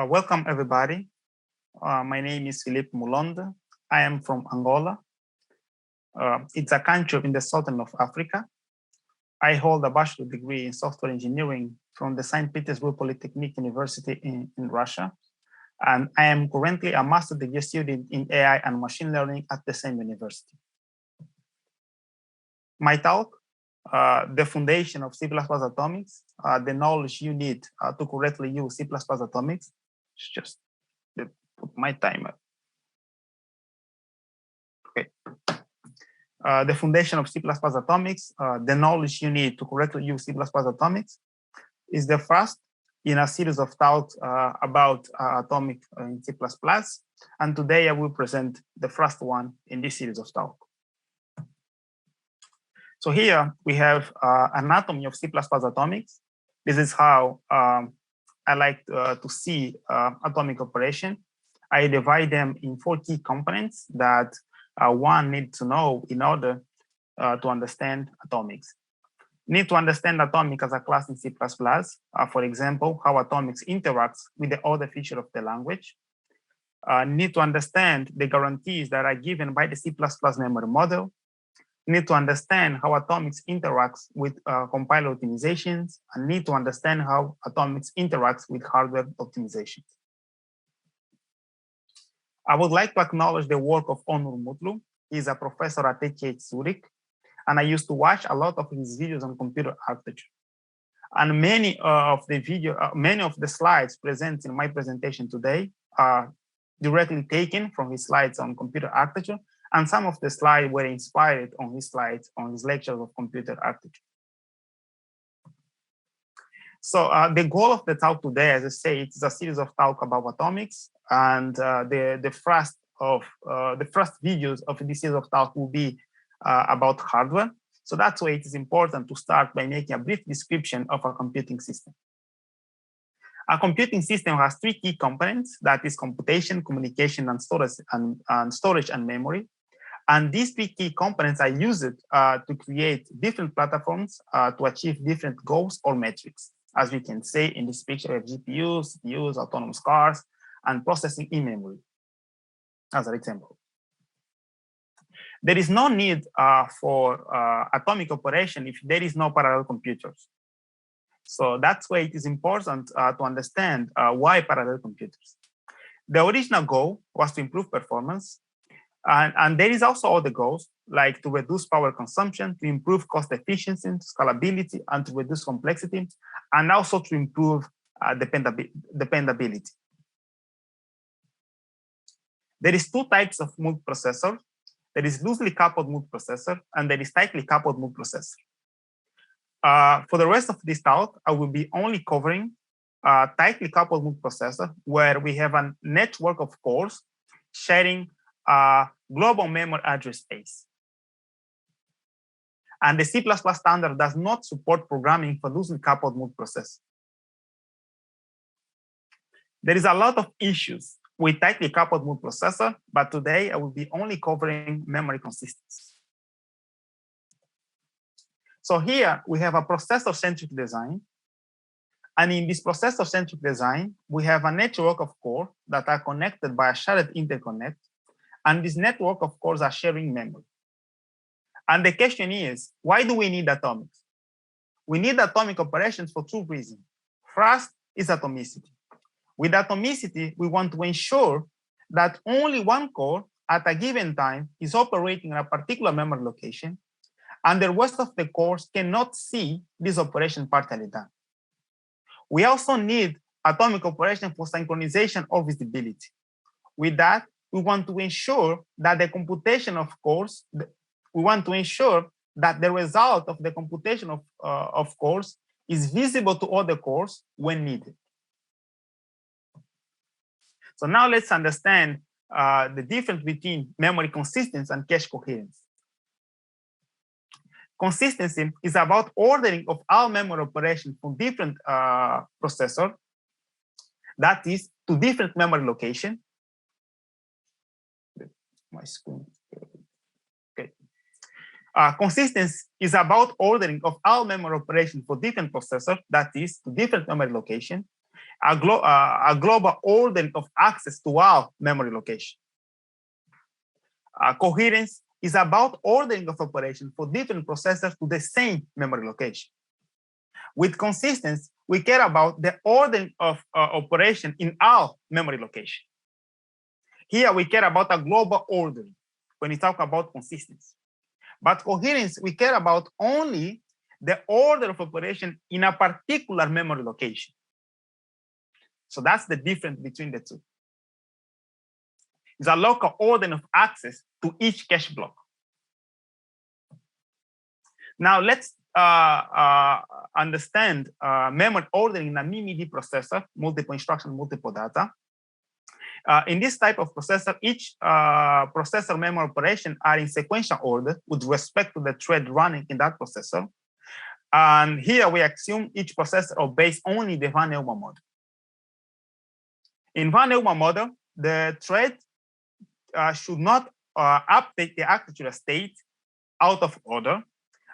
Welcome, everybody. My name is Filipe Mulonde. I am from Angola. It's a country in the southern of Africa. I hold a bachelor degree in software engineering from the St. Petersburg Polytechnic University in Russia. And I am currently a master degree student in AI and machine learning at the same university. My talk, the foundation of C++ atomics, the knowledge you need to correctly use C++ atomics. Just put my timer. Okay. The foundation of C++ atomics, the knowledge you need to correctly use C++ atomics is the first in a series of talks about atomic in C++. And today I will present the first one in this series of talks. So here we have anatomy of C++ atomics. This is how I like to see atomic operation. I divide them in 4 key components that one needs to know in order to understand atomics. Need to understand atomic as a class in C++. For example, how atomics interacts with the other feature of the language. Need to understand the guarantees that are given by the C++ memory model. Need to understand how atomics interacts with compiler optimizations, and need to understand how atomics interacts with hardware optimizations. I would like to acknowledge the work of Onur Mutlu. He's a professor at ETH Zurich, and I used to watch a lot of his videos on computer architecture. And many of the slides present in my presentation today are directly taken from his slides on computer architecture, and some of the slides were inspired on his slides on his lectures of computer architecture. So the goal of the talk today, as I say, it's a series of talks about atomics, and the first videos of this series of talks will be about hardware. So that's why it is important to start by making a brief description of a computing system. A computing system has 3 key components, that is computation, communication, and storage and memory. And these 3 key components are used to create different platforms to achieve different goals or metrics. As we can see in this picture, we have GPUs, CPUs, autonomous cars, and processing in memory, as an example. There is no need for atomic operation if there is no parallel computers. So that's why it is important to understand why parallel computers. The original goal was to improve performance. And there is also other goals, like to reduce power consumption, to improve cost efficiency, scalability, and to reduce complexity, and also to improve dependability. There is 2 types of multiprocessor. There is loosely coupled multiprocessor, and there is tightly coupled multiprocessor. For the rest of this talk, I will be only covering tightly coupled multiprocessor, where we have a network of cores sharing a global memory address space. And the C++ standard does not support programming for loosely coupled multiprocessor. There is a lot of issues with tightly coupled multiprocessor, but today I will be only covering memory consistency. So here we have a processor-centric design. And in this processor-centric design, we have a network of cores that are connected by a shared interconnect. And this network of cores are sharing memory. And the question is, why do we need atomics? We need atomic operations for 2 reasons. First is atomicity. With atomicity, we want to ensure that only one core at a given time is operating in a particular memory location, and the rest of the cores cannot see this operation partially done. We also need atomic operation for synchronization or visibility. With that, we want to ensure that the computation of cores, we want to ensure that the result of the computation of cores is visible to other cores when needed. So now let's understand the difference between memory consistency and cache coherence. Consistency is about ordering of all memory operations from different processors, that is, to different memory locations. My screen. Okay. Consistency is about ordering of all memory operations for different processors, that is, to different memory locations. a global ordering of access to all memory location. Coherence is about ordering of operation for different processors to the same memory location. With consistency, we care about the ordering of operation in all memory location. Here, we care about a global ordering when we talk about consistency. But coherence, we care about only the order of operation in a particular memory location. So that's the difference between the two. It's a local ordering of access to each cache block. Now let's understand memory ordering in a MIMD processor, multiple instruction, multiple data. In this type of processor, each processor memory operation are in sequential order with respect to the thread running in that processor. And here we assume each processor obeys only the Van Neumann model. In Van Neumann model, the thread should not update the actual state out of order,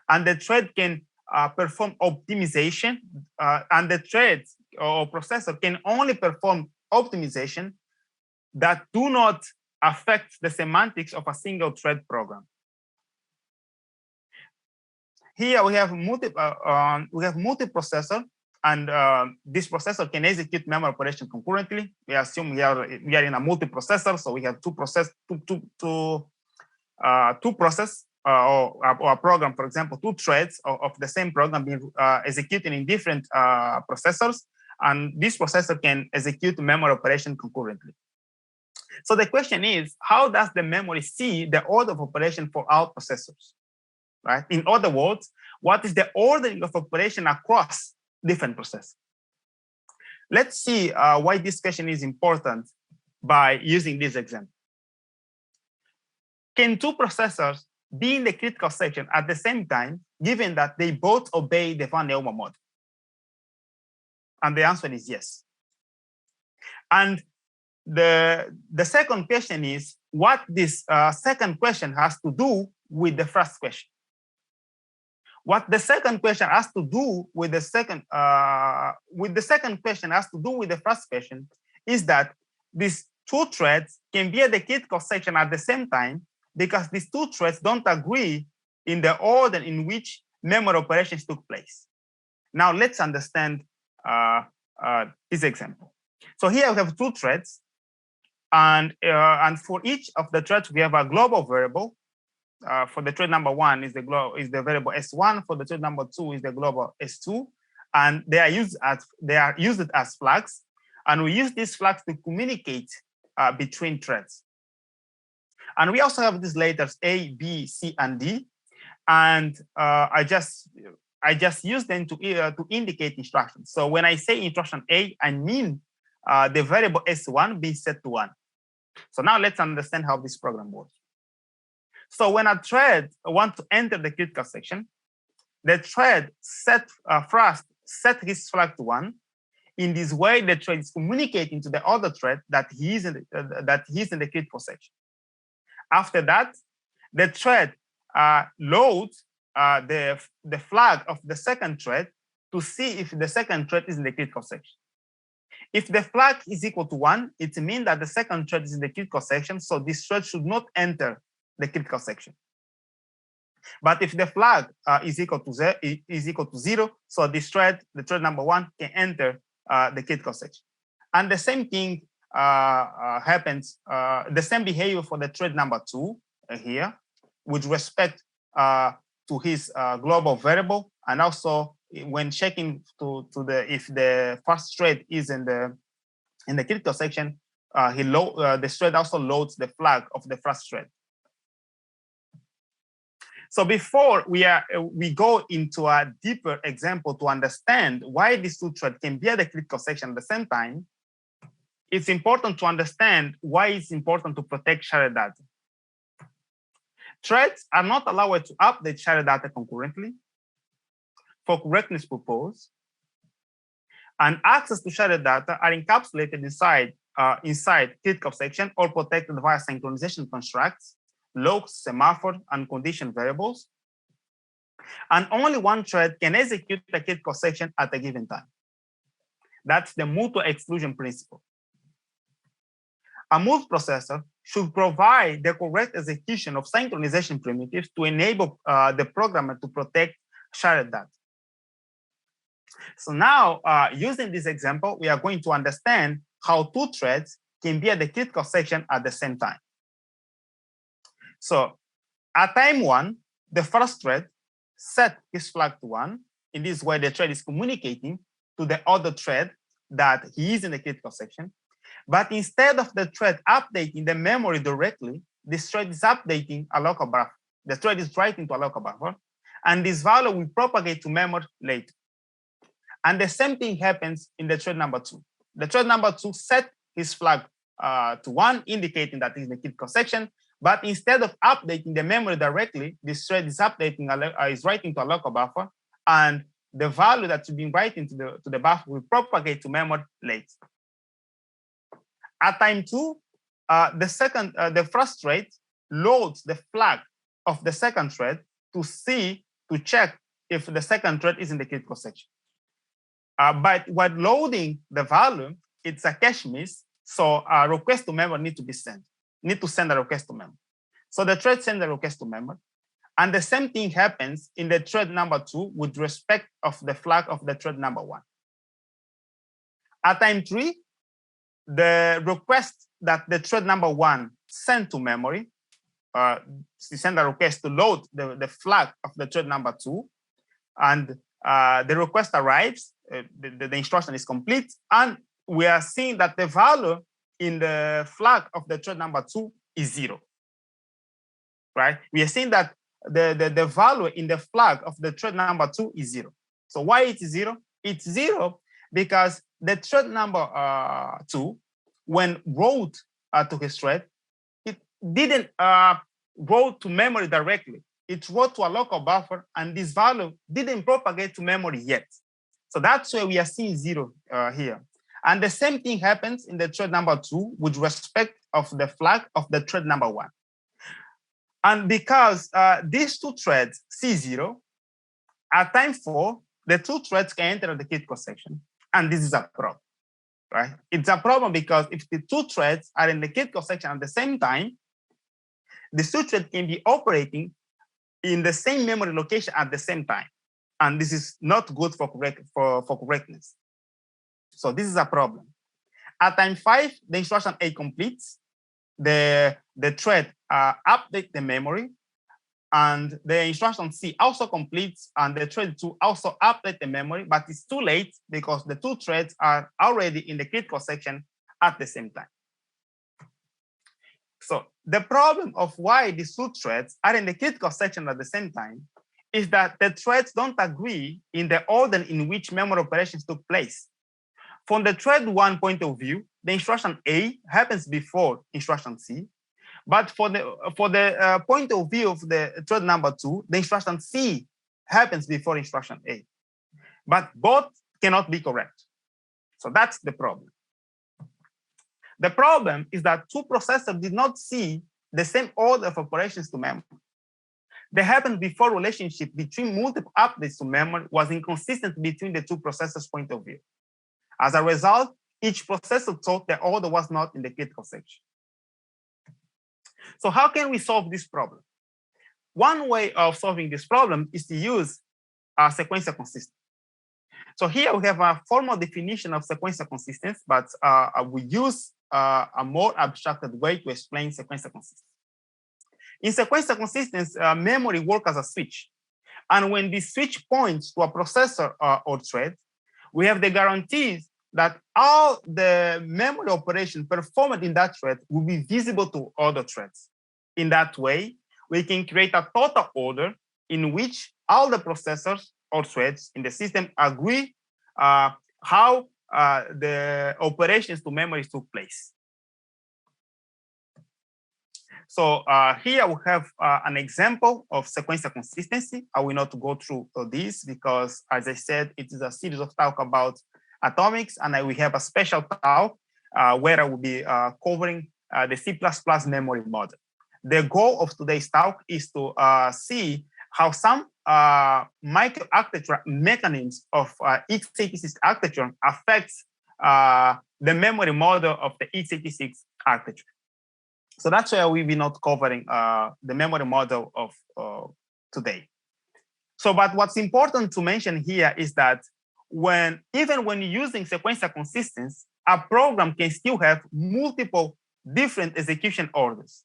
and the thread can perform optimization, and the thread or processor can only perform optimization that do not affect the semantics of a single thread program. Here we have multi-processor, and this processor can execute memory operation concurrently. We assume we are in a multi-processor, so we have two process or a program, for example, two threads of the same program being executed in different processors, and this processor can execute memory operation concurrently. So the question is, how does the memory see the order of operation for all processors? Right? In other words, what is the ordering of operation across different processors? Let's see why this question is important by using this example. Can two processors be in the critical section at the same time, given that they both obey the Van Neumann model? And the answer is yes. And the second question is what this second question has to do with the first question. What the second question has to do with the second question has to do with the first question is that these two threads can be at the critical section at the same time because these two threads don't agree in the order in which memory operations took place. Now let's understand this example. So here we have two threads, and for each of the threads we have a global variable. For the thread number 1 is the variable S1. For the thread number 2 is the global S2, and they are used as flags, and we use these flags to communicate between threads. And we also have these letters A, B, C, and D, and I just use them to indicate instructions. So when I say instruction A, I mean the variable S1 being set to 1. So now let's understand how this program works. So when a thread wants to enter the critical section, the thread first set his flag to 1. In this way, the thread is communicating to the other thread that he's in the critical section. After that, the thread loads the flag of the second thread to see if the second thread is in the critical section. If the flag is equal to 1, it means that the second thread is in the critical section, so this thread should not enter the critical section. But if the flag is equal to 0, so this thread, the thread number 1, can enter the critical section. And the same thing happens, the same behavior for the thread number 2 here, with respect to his global variable, and also when checking if the first thread is in the critical section, the thread also loads the flag of the first thread. So before we go into a deeper example to understand why these two threads can be at the critical section at the same time, it's important to understand why it's important to protect shared data. Threads are not allowed to update shared data concurrently for correctness purposes, and access to shared data are encapsulated inside critical section or protected via synchronization constructs, logs, semaphore, and condition variables. And only one thread can execute the critical section at a given time. That's the mutual exclusion principle. A multiprocessor should provide the correct execution of synchronization primitives to enable the programmer to protect shared data. So now, using this example, we are going to understand how two threads can be at the critical section at the same time. So at time 1, the first thread set his flag to 1. In this way, the thread is communicating to the other thread that he is in the critical section. But instead of the thread updating the memory directly, this thread is updating a local buffer. The thread is writing to a local buffer, and this value will propagate to memory later. And the same thing happens in the thread number 2. The thread number 2 set his flag to 1, indicating that he's in the critical section. But instead of updating the memory directly, this thread is is writing to a local buffer, and the value that's been writing to the buffer will propagate to memory later. At time 2, the first thread loads the flag of the second thread to check if the second thread is in the critical section. But when loading the value, it's a cache miss, so a request to memory need to send a request to memory. So the thread sends a request to memory, and the same thing happens in the thread number 2 with respect of the flag of the thread number 1. At time 3, the request that the thread number 1 sent to memory, send a request to load the flag of the thread number 2, and the request arrives, the instruction is complete, and we are seeing that the value in the flag of the thread number 2 is 0, right? We are seeing that the value in the flag of the thread number 2 is 0. So why it is 0? It's 0 because the thread number 2, when wrote to his thread, it didn't wrote to memory directly. It wrote to a local buffer, and this value didn't propagate to memory yet. So that's why we are seeing 0 here. And the same thing happens in the thread number 2 with respect of the flag of the thread number 1. And because these two threads see 0, at time 4, the two threads can enter the critical section. And this is a problem, right? It's a problem because if the two threads are in the critical section at the same time, the two threads can be operating in the same memory location at the same time. And this is not good for correctness. So this is a problem. At time 5, the instruction A completes. The thread updates the memory, and the instruction C also completes, and the thread 2 also updates the memory, but it's too late because the two threads are already in the critical section at the same time. So the problem of why these two threads are in the critical section at the same time is that the threads don't agree in the order in which memory operations took place. From the thread 1 point of view, the instruction A happens before instruction C, but for the point of view of the thread number 2, the instruction C happens before instruction A. But both cannot be correct. So that's the problem. The problem is that two processors did not see the same order of operations to memory. The happened before relationship between multiple updates to memory was inconsistent between the two processors' point of view. As a result, each processor thought the order was not in the critical section. So how can we solve this problem? One way of solving this problem is to use sequential consistency. So here we have a formal definition of sequential consistency, but we use a more abstracted way to explain sequential consistency. In sequential consistency, memory works as a switch. And when the switch points to a processor or thread, we have the guarantees that all the memory operations performed in that thread will be visible to other threads. In that way, we can create a total order in which all the processors or threads in the system agree how the operations to memory took place. So here we have an example of sequential consistency. I will not go through this because, as I said, it is a series of talk about atomics, and we have a special talk where I will be covering the C++ memory model. The goal of today's talk is to see how some microarchitecture mechanisms of x86 architecture affects the memory model of the x86 architecture. So that's why we will not covering the memory model of today. So, but what's important to mention here is that even when using sequential consistency, a program can still have multiple different execution orders.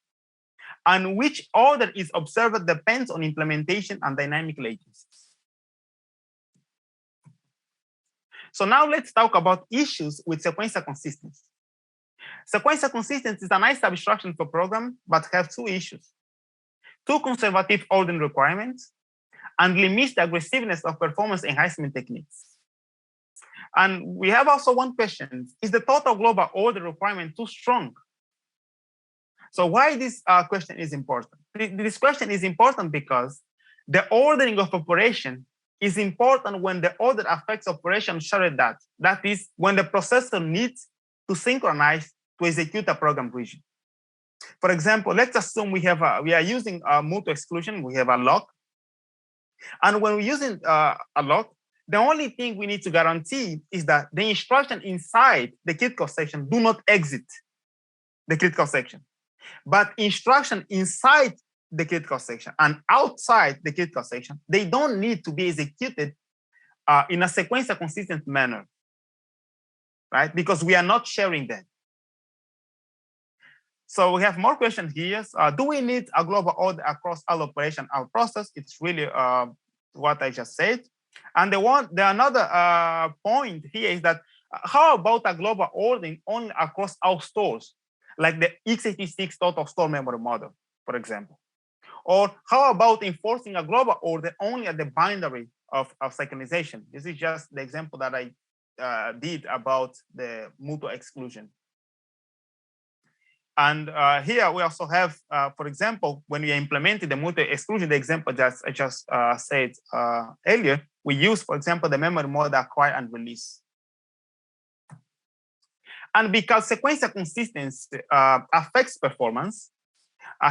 And which order is observed depends on implementation and dynamic latencies. So now let's talk about issues with sequential consistency. Sequential consistency is a nice abstraction for program, but have two issues: too conservative ordering requirements and limits the aggressiveness of performance enhancement techniques. And we have also one question: is the total global order requirement too strong? So why this question is important? This question is important because the ordering of operation is important when the order affects operation shared data. That is, when the processor needs to synchronize to execute a program region. For example, let's assume we are using mutual exclusion. We have a lock, and when we're using a lock, the only thing we need to guarantee is that the instruction inside the critical section do not exit the critical section, but instruction inside the critical section and outside the critical section, they don't need to be executed in a sequential consistent manner, right? Because we are not sharing them. So we have more questions here. Do we need a global order across all operation, our process? It's really what I just said. And another point here is that how about a global ordering only across all stores, like the x86 total store memory model, for example? Or how about enforcing a global order only at the boundary of synchronization? This is just the example that I did about the mutual exclusion. And here we also have, for example, when we implemented the mutual exclusion, the example I just said earlier, we use, for example, the memory model acquire and release. And because sequential consistency affects performance,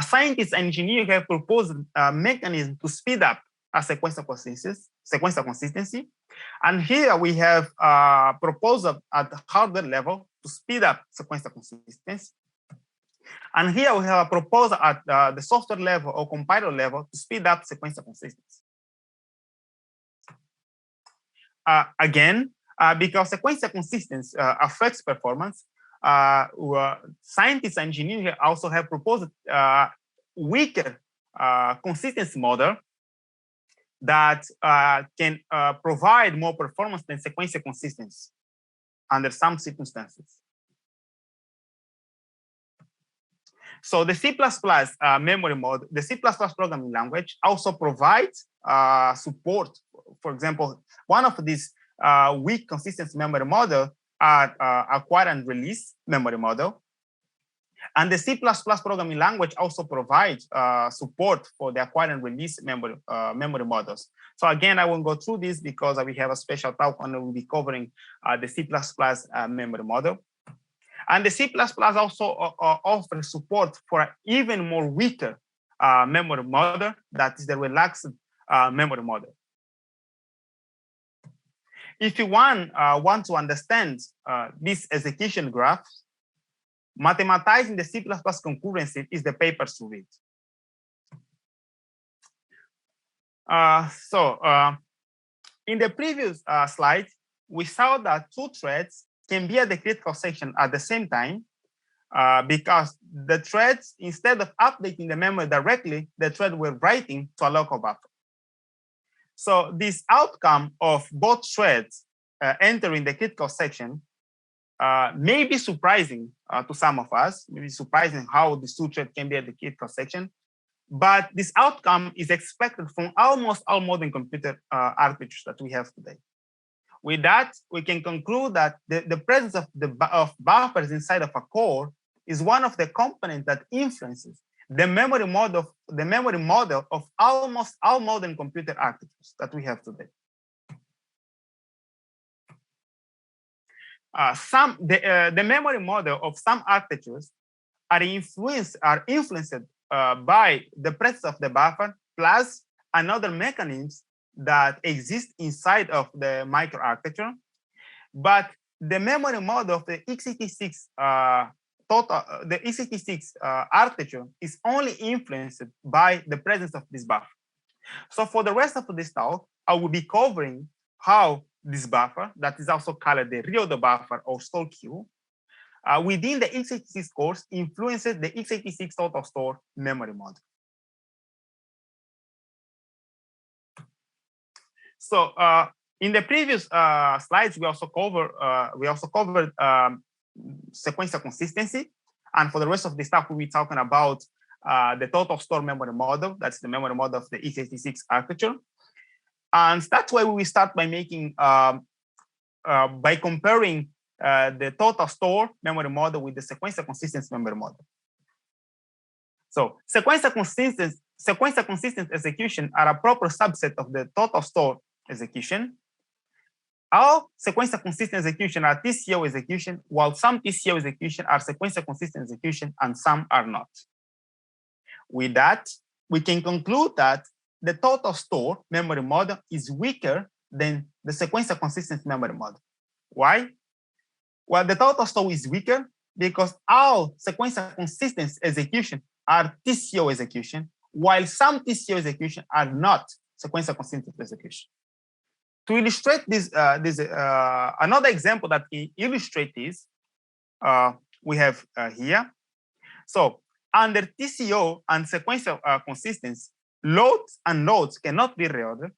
scientists and engineers have proposed a mechanism to speed up a sequential consistency. And here we have a proposal at the hardware level to speed up sequential consistency. And here we have a proposal at the software level or compiler level to speed up sequential consistency. Again, because sequential consistency affects performance, scientists and engineers also have proposed weaker consistency model that can provide more performance than sequential consistency under some circumstances. So the C++ memory model, the C++ programming language also provides support. For example, one of these weak consistency memory model are acquire and release memory model. And the C++ programming language also provides support for the acquire and release memory models. So again, I won't go through this because we have a special talk on we'll be covering the C++ memory model. And the C++ also offers support for an even more weaker memory model, that is the relaxed memory model. If you want to understand this execution graph, mathematizing the C++ concurrency is the paper to read. In the previous slide, we saw that two threads can be at the critical section at the same time because the threads, instead of updating the memory directly, the thread were writing to a local buffer. So this outcome of both threads entering the critical section may be surprising to some of us, maybe surprising how these two threads can be at the critical section. But this outcome is expected from almost all modern computer architectures that we have today. With that, we can conclude that the presence of buffers inside of a core is one of the components that influences the memory model of almost all modern computer architectures that we have today. The memory model of some architectures are influenced by the presence of the buffer plus another mechanisms that exist inside of the microarchitecture. But the memory model of the x86 the x86 architecture is only influenced by the presence of this buffer. So for the rest of this talk, I will be covering how this buffer, that is also called the real buffer or store queue, within the x86 course influences the x86 total store memory model. So in the previous slides, we also covered sequential consistency, and for the rest of the stuff, we'll be talking about the total store memory model. That's the memory model of the x86 architecture, and that's why we will start by making by comparing the total store memory model with the sequential consistency memory model. So sequential consistent execution are a proper subset of the total store execution. All sequential consistent execution are TCO execution, while some TCO execution are sequential consistent execution and some are not. With that, we can conclude that the total store memory model is weaker than the sequential consistent memory model. Why? Well, the total store is weaker because all sequential consistent execution are TCO execution, while some TCO execution are not sequential consistent execution. To illustrate this, another example that can illustrate this, we have here. So under TCO and sequential consistency, loads and loads cannot be reordered.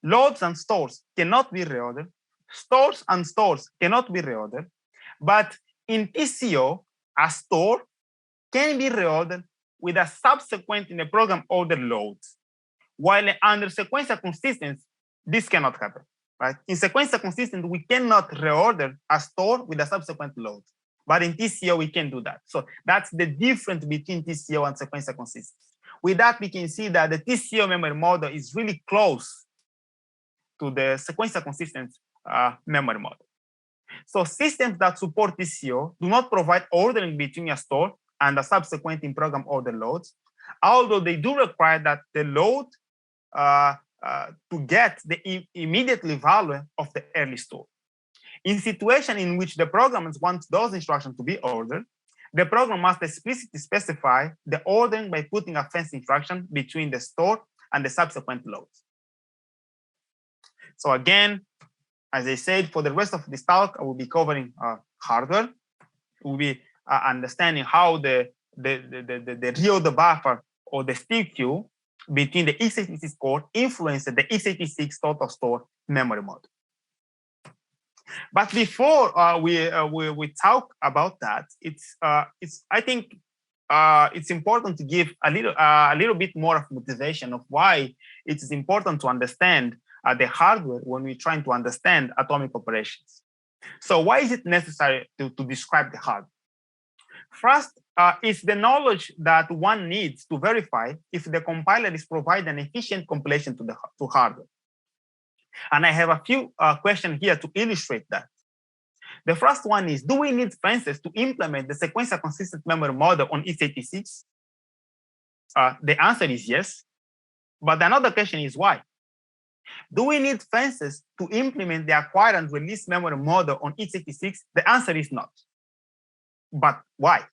Loads and stores cannot be reordered. Stores and stores cannot be reordered. But in TCO, a store can be reordered with a subsequent in the program order loads. While under sequential consistency, this cannot happen, right? In sequential consistency, we cannot reorder a store with a subsequent load. But in TCO, we can do that. So that's the difference between TCO and sequential consistency. With that, we can see that the TCO memory model is really close to the sequential consistent memory model. So systems that support TCO do not provide ordering between a store and a subsequent in-program order loads, although they do require that the load to get the immediately value of the early store. In situations in which the programmers want those instructions to be ordered, the program must explicitly specify the ordering by putting a fence instruction between the store and the subsequent loads. So again, as I said, for the rest of this talk, I will be covering hardware. We'll be understanding how the real buffer or the still queue between the x86 core influences the x86 total store memory model. But before we talk about that, I think it's important to give a little bit more of motivation of why it is important to understand the hardware when we're trying to understand atomic operations. So why is it necessary to describe the hardware? First, it's the knowledge that one needs to verify if the compiler is providing an efficient compilation to hardware. And I have a few questions here to illustrate that. The first one is, do we need fences to implement the sequential consistent memory model on x86? The answer is yes. But another question is why? Do we need fences to implement the acquire and release memory model on x86? The answer is not. But why?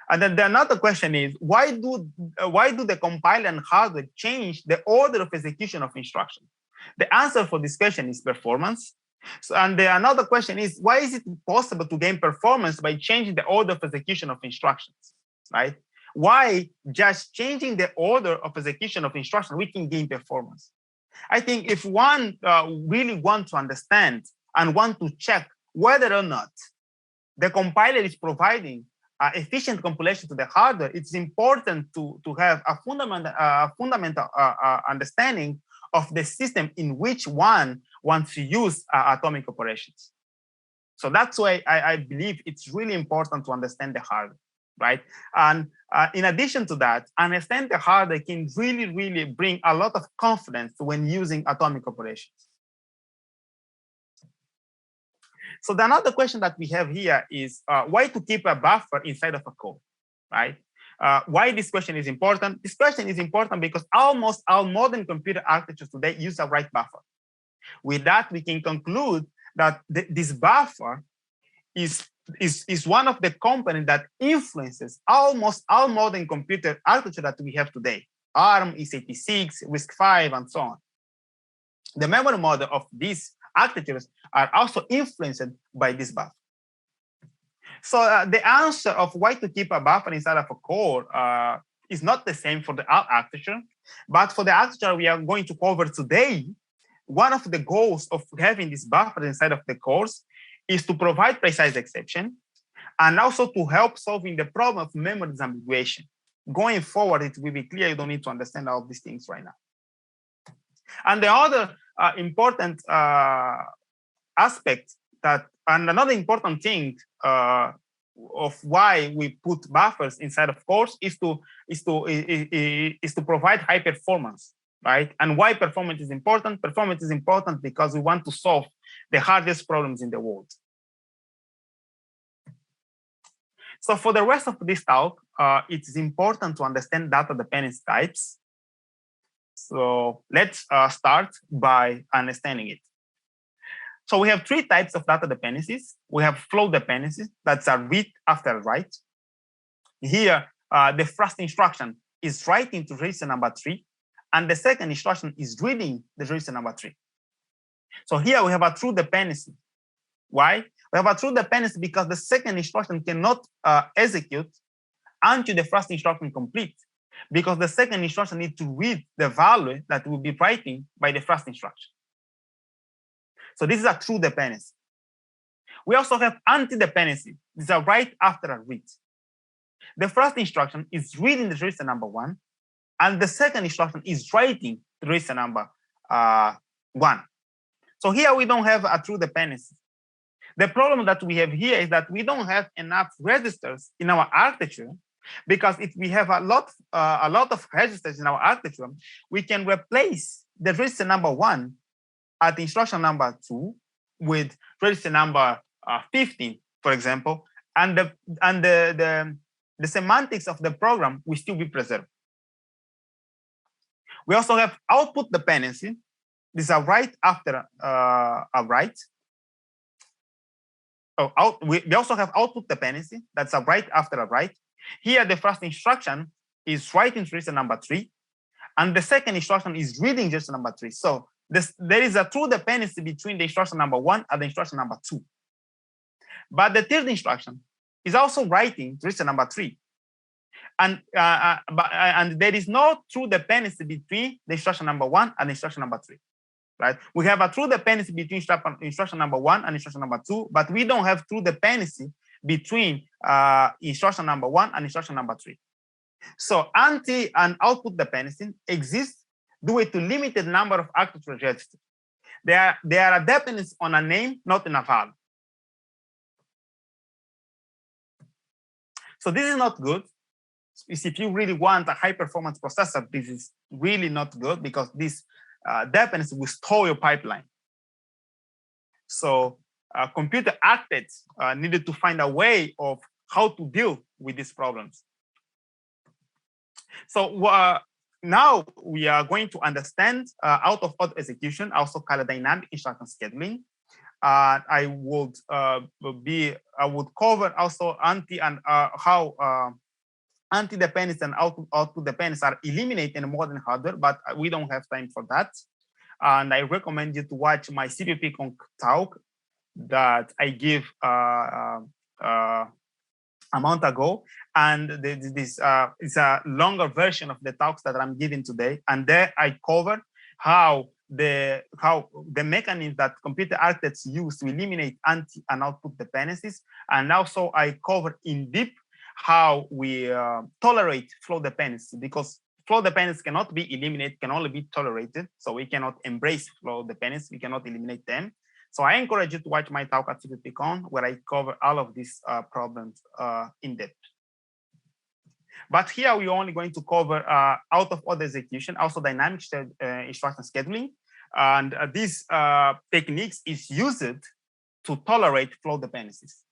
And then another question is, why do the compiler and hardware change the order of execution of instructions? The answer for this question is performance. So, and another question is, why is it possible to gain performance by changing the order of execution of instructions, right? Why just changing the order of execution of instructions, we can gain performance? I think if one really wants to understand and want to check whether or not the compiler is providing efficient compilation to the hardware, it's important to have a fundamental understanding of the system in which one wants to use atomic operations. So that's why I believe it's really important to understand the hardware, right? And in addition to that, understand the hardware can really, really bring a lot of confidence when using atomic operations. So the another question that we have here is why to keep a buffer inside of a core, right? Why this question is important? This question is important because almost all modern computer architectures today use a write buffer. With that, we can conclude that this buffer is one of the components that influences almost all modern computer architecture that we have today. ARM, x86, RISC-V, and so on. The memory model of these architectures are also influenced by this buffer. So the answer of why to keep a buffer inside of a core is not the same for the architecture, but for the architecture we are going to cover today, one of the goals of having this buffer inside of the cores is to provide precise exception and also to help solving the problem of memory disambiguation. Going forward, it will be clear. You don't need to understand all these things right now. And the other important aspect and another important thing of why we put buffers inside of cores is to provide high performance, right? And why performance is important? Performance is important because we want to solve the hardest problems in the world. So for the rest of this talk, it is important to understand data dependency types. So let's start by understanding it. So we have three types of data dependencies. We have flow dependencies, that's a read after write. Here, the first instruction is writing to register number 3, and the second instruction is reading the register number 3. So here we have a true dependency. Why? We have a true dependency because the second instruction cannot execute until the first instruction complete, because the second instruction needs to read the value that will be writing by the first instruction. So this is a true dependency. We also have anti-dependency. This is a write after a read. The first instruction is reading the register number 1, and the second instruction is writing the register number 1. So here we don't have a true dependency. The problem that we have here is that we don't have enough registers in our architecture, because if we have a lot of registers in our architecture, we can replace the register number 1 at instruction number 2 with register number 15, for example, and the semantics of the program will still be preserved. We also have output dependency. This is a write after a write. We also have output dependency. That's a write after a write. Here, the first instruction is writing register number 3, and the second instruction is reading register number 3. So there is a true dependency between the instruction number 1 and the instruction number 2. But the third instruction is also writing register number 3. And there is no true dependency between the instruction number 1 and instruction number 3. Right? We have a true dependency between instruction number 1 and instruction number 2, but we don't have true dependency between instruction number 1 and instruction number 3. So anti and output dependency exists due to limited number of architectural registers. They are a dependence on a name, not in a value. So this is not good. If you really want a high performance processor, this is really not good, because this dependency will stall your pipeline. So computer architects needed to find a way of how to deal with these problems. So now we are going to understand out-of-order execution, also called dynamic instruction scheduling. I would cover also how anti-dependency and output dependency are eliminated in modern hardware, but we don't have time for that. And I recommend you to watch my CPPP talk that I give a month ago, and this is a longer version of the talks that I'm giving today. And there I cover how the mechanism that computer architects use to eliminate anti and output dependencies, and also I cover in deep how we tolerate flow dependency, because flow dependency cannot be eliminated, can only be tolerated. So we cannot embrace flow dependency, we cannot eliminate them. So I encourage you to watch my talk at CPPCon, where I cover all of these problems in depth. But here we're only going to cover out-of-order execution, also dynamic instruction scheduling. And these techniques is used to tolerate flow dependencies.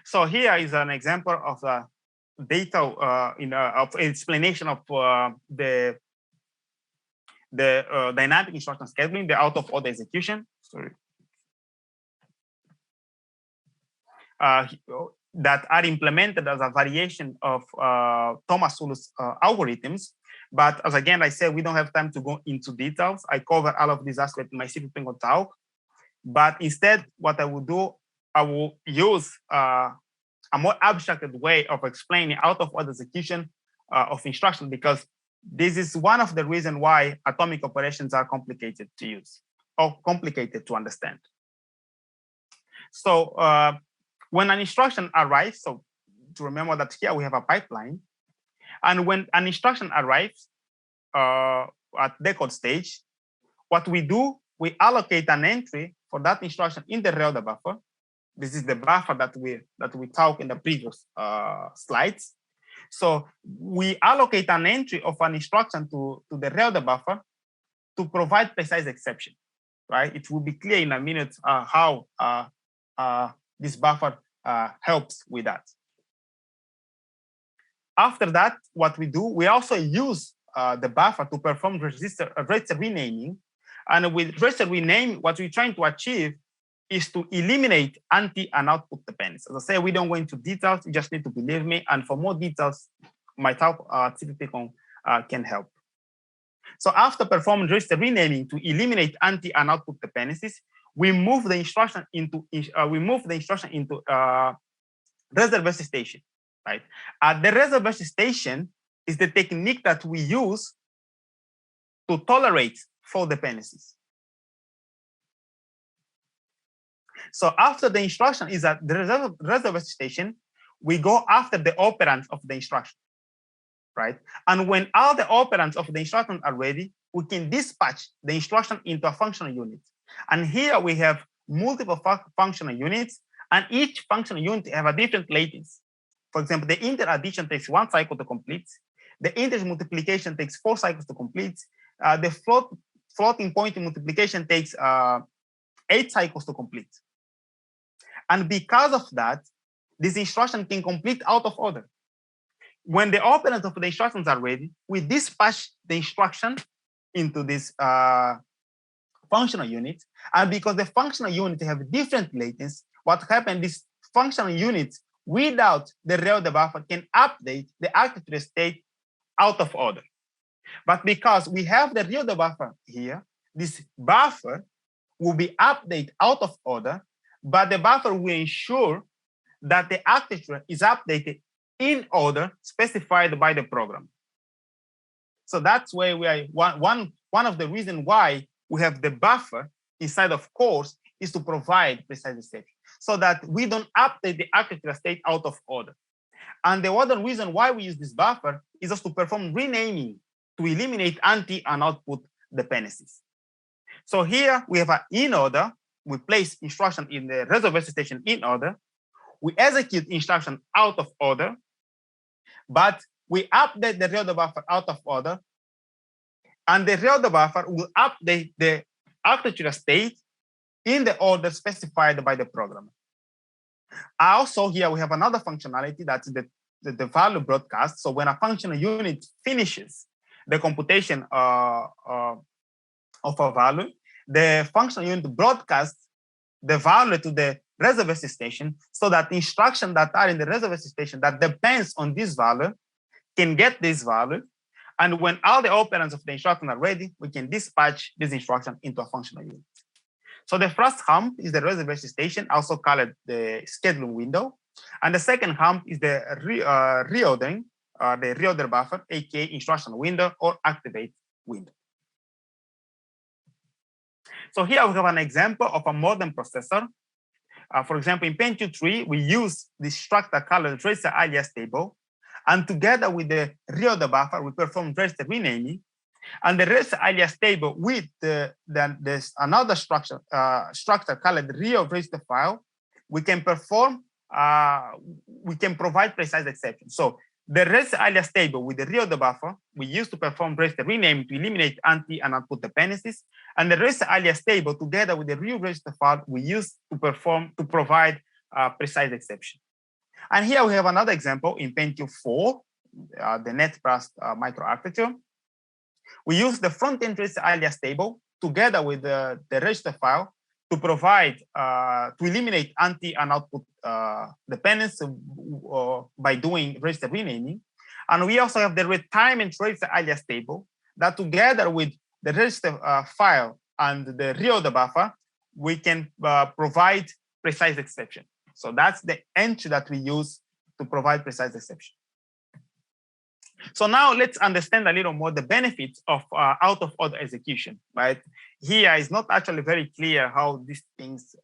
So here is an example of the data of explanation of the the dynamic instruction scheduling, the out-of-order execution. Sorry. That are implemented as a variation of Thomas Sulu's algorithms. But as again, I said, we don't have time to go into details. I cover all of these aspects in my CPPP talk. But instead, what I will do, I will use a more abstracted way of explaining out-of-order execution of instruction, because this is one of the reasons why atomic operations are complicated to use or complicated to understand. So when an instruction arrives, so to remember that here we have a pipeline, and when an instruction arrives at decode stage, what we do, we allocate an entry for that instruction in the reorder buffer. This is the buffer that we talked in the previous slides. So we allocate an entry of an instruction to the reorder buffer to provide precise exception, right? It will be clear in a minute how this buffer helps with that. After that, what we do, we also use the buffer to perform register renaming. And with register renaming, what we're trying to achieve is to eliminate anti and output dependencies. As I say, we don't go into details, you just need to believe me. And for more details, my talk CPPP can help. So after performing register renaming to eliminate anti and output dependencies, we move the instruction into reservation station, right? The reservation station is the technique that we use to tolerate fault dependencies. So after the instruction is at the reservation station, we go after the operands of the instruction, right? And when all the operands of the instruction are ready, we can dispatch the instruction into a functional unit. And here we have multiple functional units, and each functional unit have a different latency. For example, the integer addition takes 1 cycle to complete. The integer multiplication takes 4 cycles to complete. The floating point multiplication takes 8 cycles to complete. And because of that, this instruction can complete out of order. When the operands of the instructions are ready, we dispatch the instruction into this functional unit. And because the functional unit have different latencies, what happens is functional units without the reorder buffer can update the architecture state out of order. But because we have the reorder buffer here, this buffer will be updated out of order, but the buffer will ensure that the architecture is updated in order specified by the program. So that's why we are one of the reasons why we have the buffer inside of course is to provide precise exception, so that we don't update the architecture state out of order. And the other reason why we use this buffer is just to perform renaming to eliminate anti and output dependencies. So here we have an in order. We place instruction in the reservation station in order. We execute instruction out of order, but we update the reorder buffer out of order, and the reorder buffer will update the architecture state in the order specified by the programmer. Also, here we have another functionality that's the value broadcast. So when a functional unit finishes the computation of a value, the functional unit broadcasts the value to the reservation station so that the instructions that are in the reservation station that depends on this value can get this value. And when all the operands of the instruction are ready, we can dispatch this instruction into a functional unit. So the first hump is the reservation station, also called the scheduling window. And the second hump is the reordering, the reorder buffer, aka instruction window or activate window. So here we have an example of a modern processor. For example, in Pentium 3, we use this structure called tracer alias table. And together with the reorder buffer, we perform register renaming. And the register alias table with there's another structure called the reorder register file, we can perform, we can provide precise exceptions. So the register alias table with the reorder buffer, we use to perform register renaming to eliminate anti and output dependencies. And the register alias table together with the real register file, we use to provide precise exception. And here we have another example in Pentium 4, the NetBrust microarchitecture. We use the front-end register alias table together with the register file to provide, to eliminate anti and output dependence by doing register renaming. And we also have the retirement register alias table that together with the register file and the reorder buffer, we can provide precise exception. So that's the entry that we use to provide precise exception. So now let's understand a little more the benefits of out-of-order execution, right? Here is not actually very clear how these things,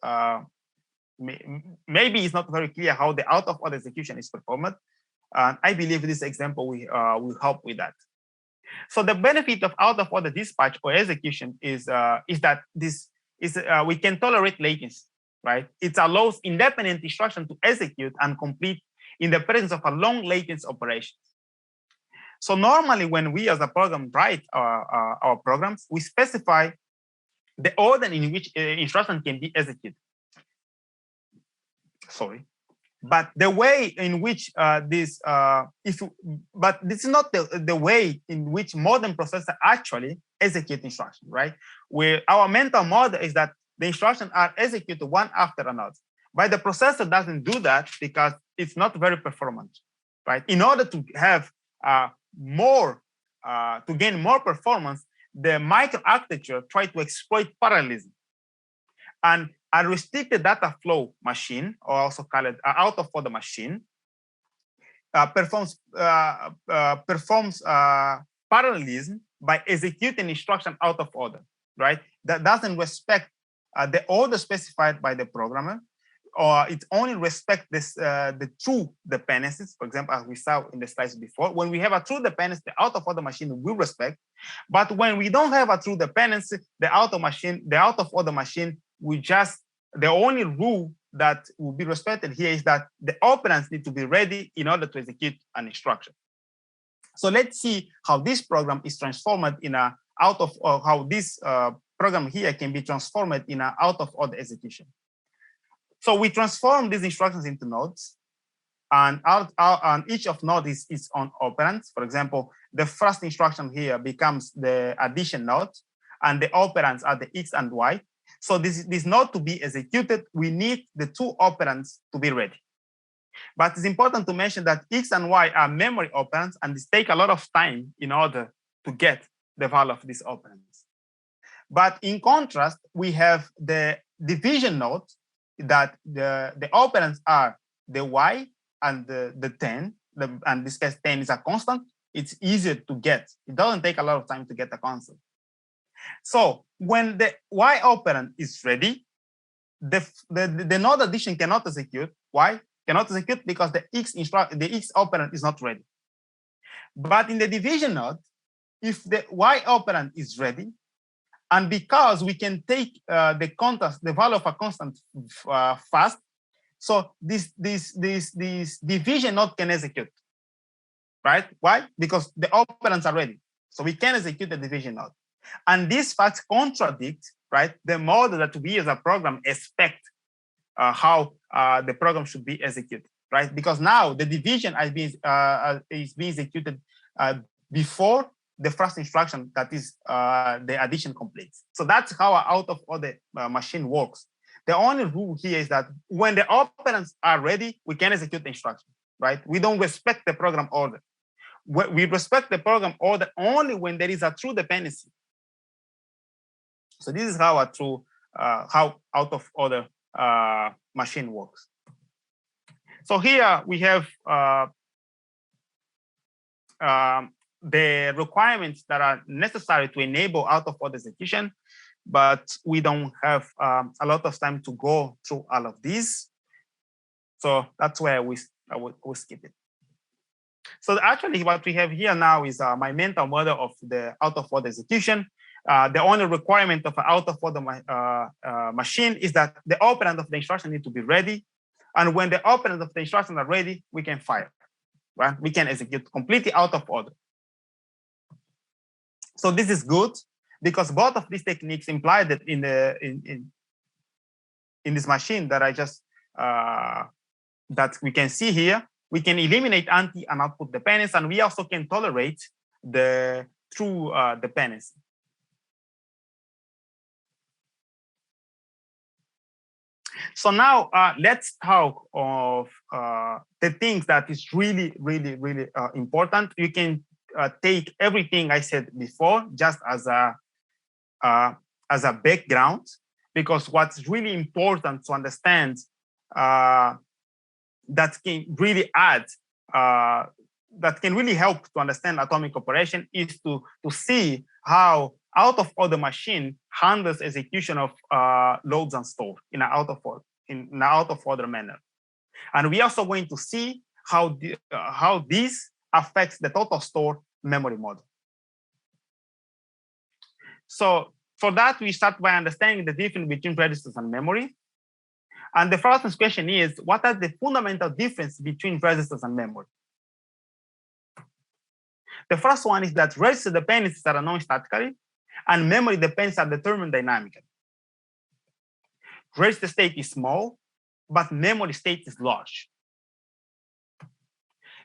maybe it's not very clear how the out-of-order execution is performed. I believe this example will help with that. So the benefit of out-of-order dispatch or execution is that this is we can tolerate latency, right? It allows independent instruction to execute and complete in the presence of a long latency operation. So normally when we as a program write our programs, we specify the order in which instruction can be executed. Sorry. But the way in which but this is not the way in which modern processors actually execute instruction, right? Where our mental model is that the instructions are executed one after another. But the processor doesn't do that because it's not very performant, right? In order to have to gain more performance, the microarchitecture tries to exploit parallelism. And a restricted data flow machine, or also called out-of-order machine, performs parallelism by executing instruction out of order, right? That doesn't respect the order specified by the programmer, or it only respects the true dependencies. For example, as we saw in the slides before, when we have a true dependency, the out-of-order machine will respect. But when we don't have a true dependency, the out-of-order machine will just, the only rule that will be respected here is that the operands need to be ready in order to execute an instruction. So let's see how this program is transformed in a how this program here can be transformed in an out-of-order execution. So we transform these instructions into nodes, and each of nodes is on operands. For example, the first instruction here becomes the addition node, and the operands are the X and Y. So this node to be executed, we need the two operands to be ready. But it's important to mention that X and Y are memory operands, and this take a lot of time in order to get the value of these operands. But in contrast, we have the division node that the operands are the Y and the 10, and this case 10 is a constant. It's easier to get. It doesn't take a lot of time to get a constant. So when the Y operand is ready, the node addition cannot execute. Why? Cannot execute because the X operand is not ready. But in the division node, if the Y operand is ready, and because we can take the value of a constant fast, so this division node can execute, right? Why? Because the operands are ready, so we can execute the division node. And these facts contradict, right, the model that we as a program expect how the program should be executed, right? Because now the division is being executed before the first instruction, that is the addition completes. So that's how an out-of-order machine works. The only rule here is that when the operands are ready, we can execute the instruction, right? We don't respect the program order. We respect the program order only when there is a true dependency. So this is how a true, how out-of-order machine works. So here we have the requirements that are necessary to enable out-of-order execution, but we don't have a lot of time to go through all of these. So that's where we skip it. So actually what we have here now is my mental model of the out-of-order execution. The only requirement of an out-of-order machine is that the operand of the instruction need to be ready. And when the operand of the instruction are ready, we can fire, right? We can execute completely out of order. So this is good because both of these techniques imply that in this machine that I just that we can see here, we can eliminate anti and output dependence, and we also can tolerate the true dependency. So now let's talk of the things that is really important. You can take everything I said before just as a background, because what's really important to understand that can really add that can really help to understand atomic operation is to see how out of order machine handles execution of loads and store in an out of order manner. And we are also going to see how this affects the total store memory model. So for that, we start by understanding the difference between registers and memory. And the first question is, what are the fundamental difference between registers and memory? The first one is that register dependencies are known statically, and memory dependencies are determined dynamically. Register state is small, but memory state is large.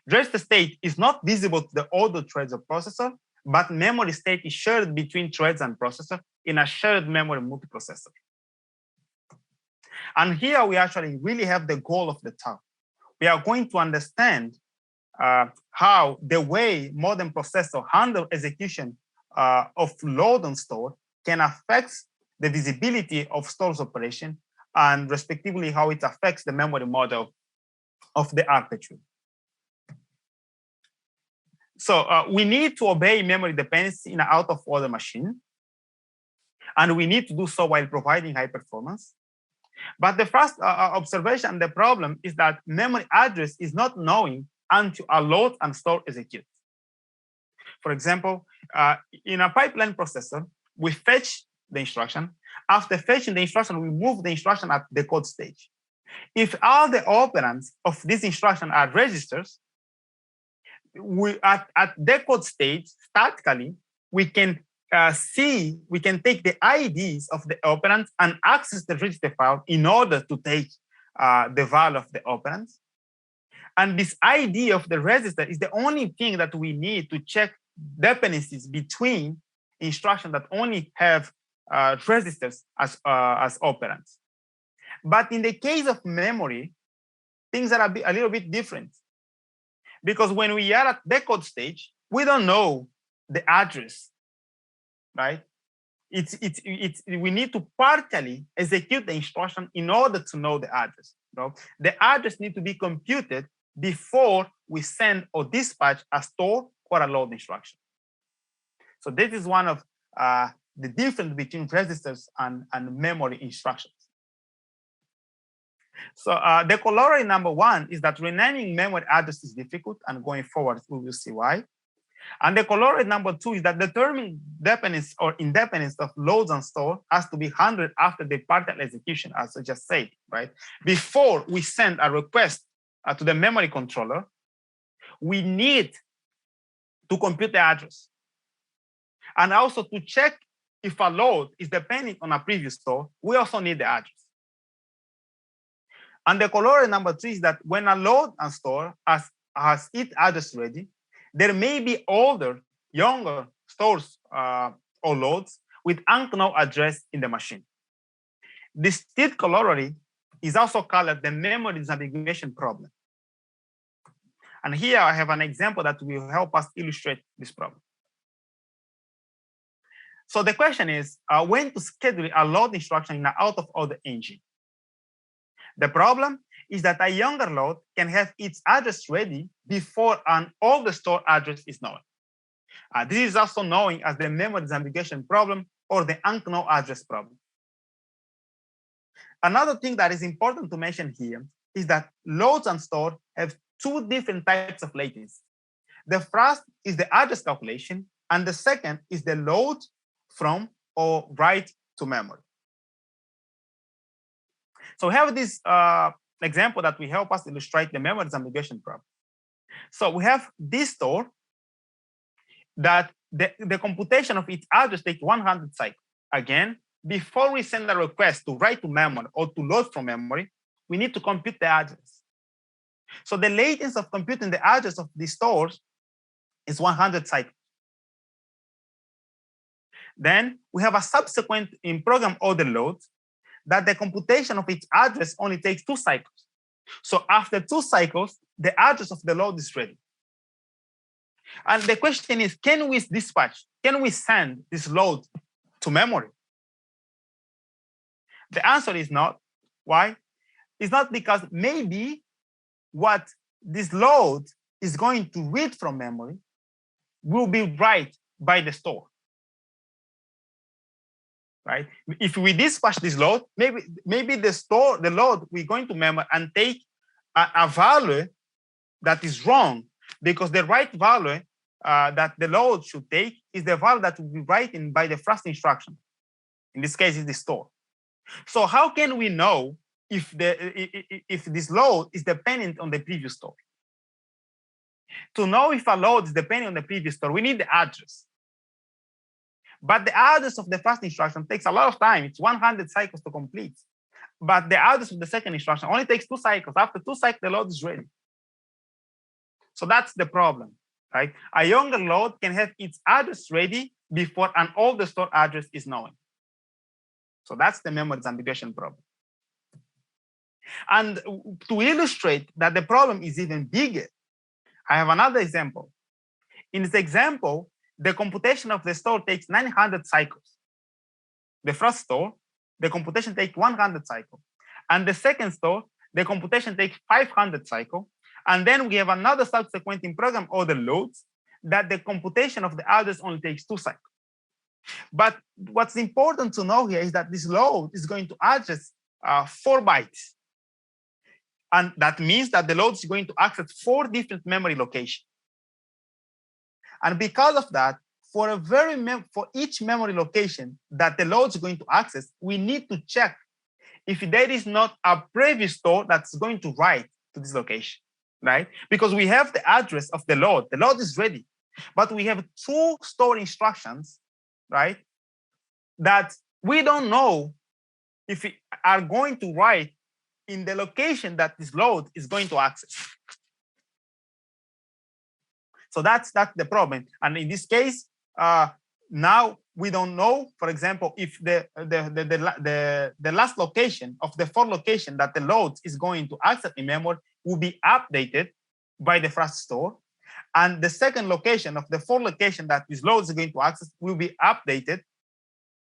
Register state is not visible to the other threads of processor, but memory state is shared between threads and processor in a shared memory multiprocessor. And here we actually really have the goal of the talk. We are going to understand how the way modern processors handle execution of load and store can affect the visibility of store's operation, and respectively how it affects the memory model of the architecture. So we need to obey memory dependency in an out-of-order machine, and we need to do so while providing high performance. But the first observation, the problem is that memory address is not known until a load and store execute. For example, in a pipeline processor, we fetch the instruction. After fetching the instruction, we move the instruction at the code stage. If all the operands of this instruction are registers, at the code stage, statically, we can take the IDs of the operands and access the register file in order to take the value of the operands. And this ID of the register is the only thing that we need to check dependencies between instructions that only have registers as operands. But in the case of memory, things are a little bit different. Because when we are at the code stage, we don't know the address, right? We need to partially execute the instruction in order to know the address. No? The address needs to be computed before we send or dispatch a store or a load instruction. So this is one of the difference between registers and memory instructions. So the corollary number one is that renaming memory address is difficult, and going forward, we will see why. And the corollary number two is that determining dependence or independence of loads and store has to be handled after the partial execution, as I just said, right? Before we send a request to the memory controller, we need to compute the address. And also to check if a load is depending on a previous store, we also need the address. And the corollary number three is that when a load and store has its address ready, there may be older, younger stores or loads with unknown address in the machine. This third corollary is also called the memory disambiguation problem. And here I have an example that will help us illustrate this problem. So the question is, when to schedule a load instruction in an out-of-order engine? The problem is that a younger load can have its address ready before an older store address is known. This is also known as the memory disambiguation problem or the unknown address problem. Another thing that is important to mention here is that loads and store have two different types of latency. The first is the address calculation, and the second is the load from or write to memory. So we have this example that will help us illustrate the memory disambiguation problem. So we have this store that the computation of its address takes 100 cycles. Again, before we send a request to write to memory or to load from memory, we need to compute the address. So the latency of computing the address of these stores is 100 cycles. Then we have a subsequent in program order load that the computation of its address only takes 2 cycles. So after 2 cycles, the address of the load is ready. And the question is, can we dispatch, can we send this load to memory? The answer is not. Why? It's not because maybe what this load is going to read from memory will be right by the store. Right? If we dispatch this load, maybe the load we're going to memory and take a value that is wrong, because the right value that the load should take is the value that will be written by the first instruction. In this case, it's the store. So how can we know if this load is dependent on the previous store? To know if a load is dependent on the previous store, we need the address. But the address of the first instruction takes a lot of time. It's 100 cycles to complete. But the address of the second instruction only takes 2 cycles. After 2 cycles, the load is ready. So that's the problem, right? A younger load can have its address ready before an older store address is known. So that's the memory disambiguation problem. And to illustrate that the problem is even bigger, I have another example. In this example, the computation of the store takes 900 cycles. The first store, the computation takes 100 cycles. And the second store, the computation takes 500 cycles. And then we have another subsequent in program order loads that the computation of the address only takes 2 cycles. But what's important to know here is that this load is going to address 4 bytes. And that means that the load is going to access 4 different memory locations. And because of that, for each memory location that the load is going to access, we need to check if there is not a previous store that's going to write to this location, right? Because we have the address of the load is ready, but we have 2 store instructions, right? That we don't know if we are going to write in the location that this load is going to access. So that's the problem. And in this case, now we don't know, for example, if the last location of the 4 location that the load is going to access in memory will be updated by the first store. And the second location of the 4 location that this load is going to access will be updated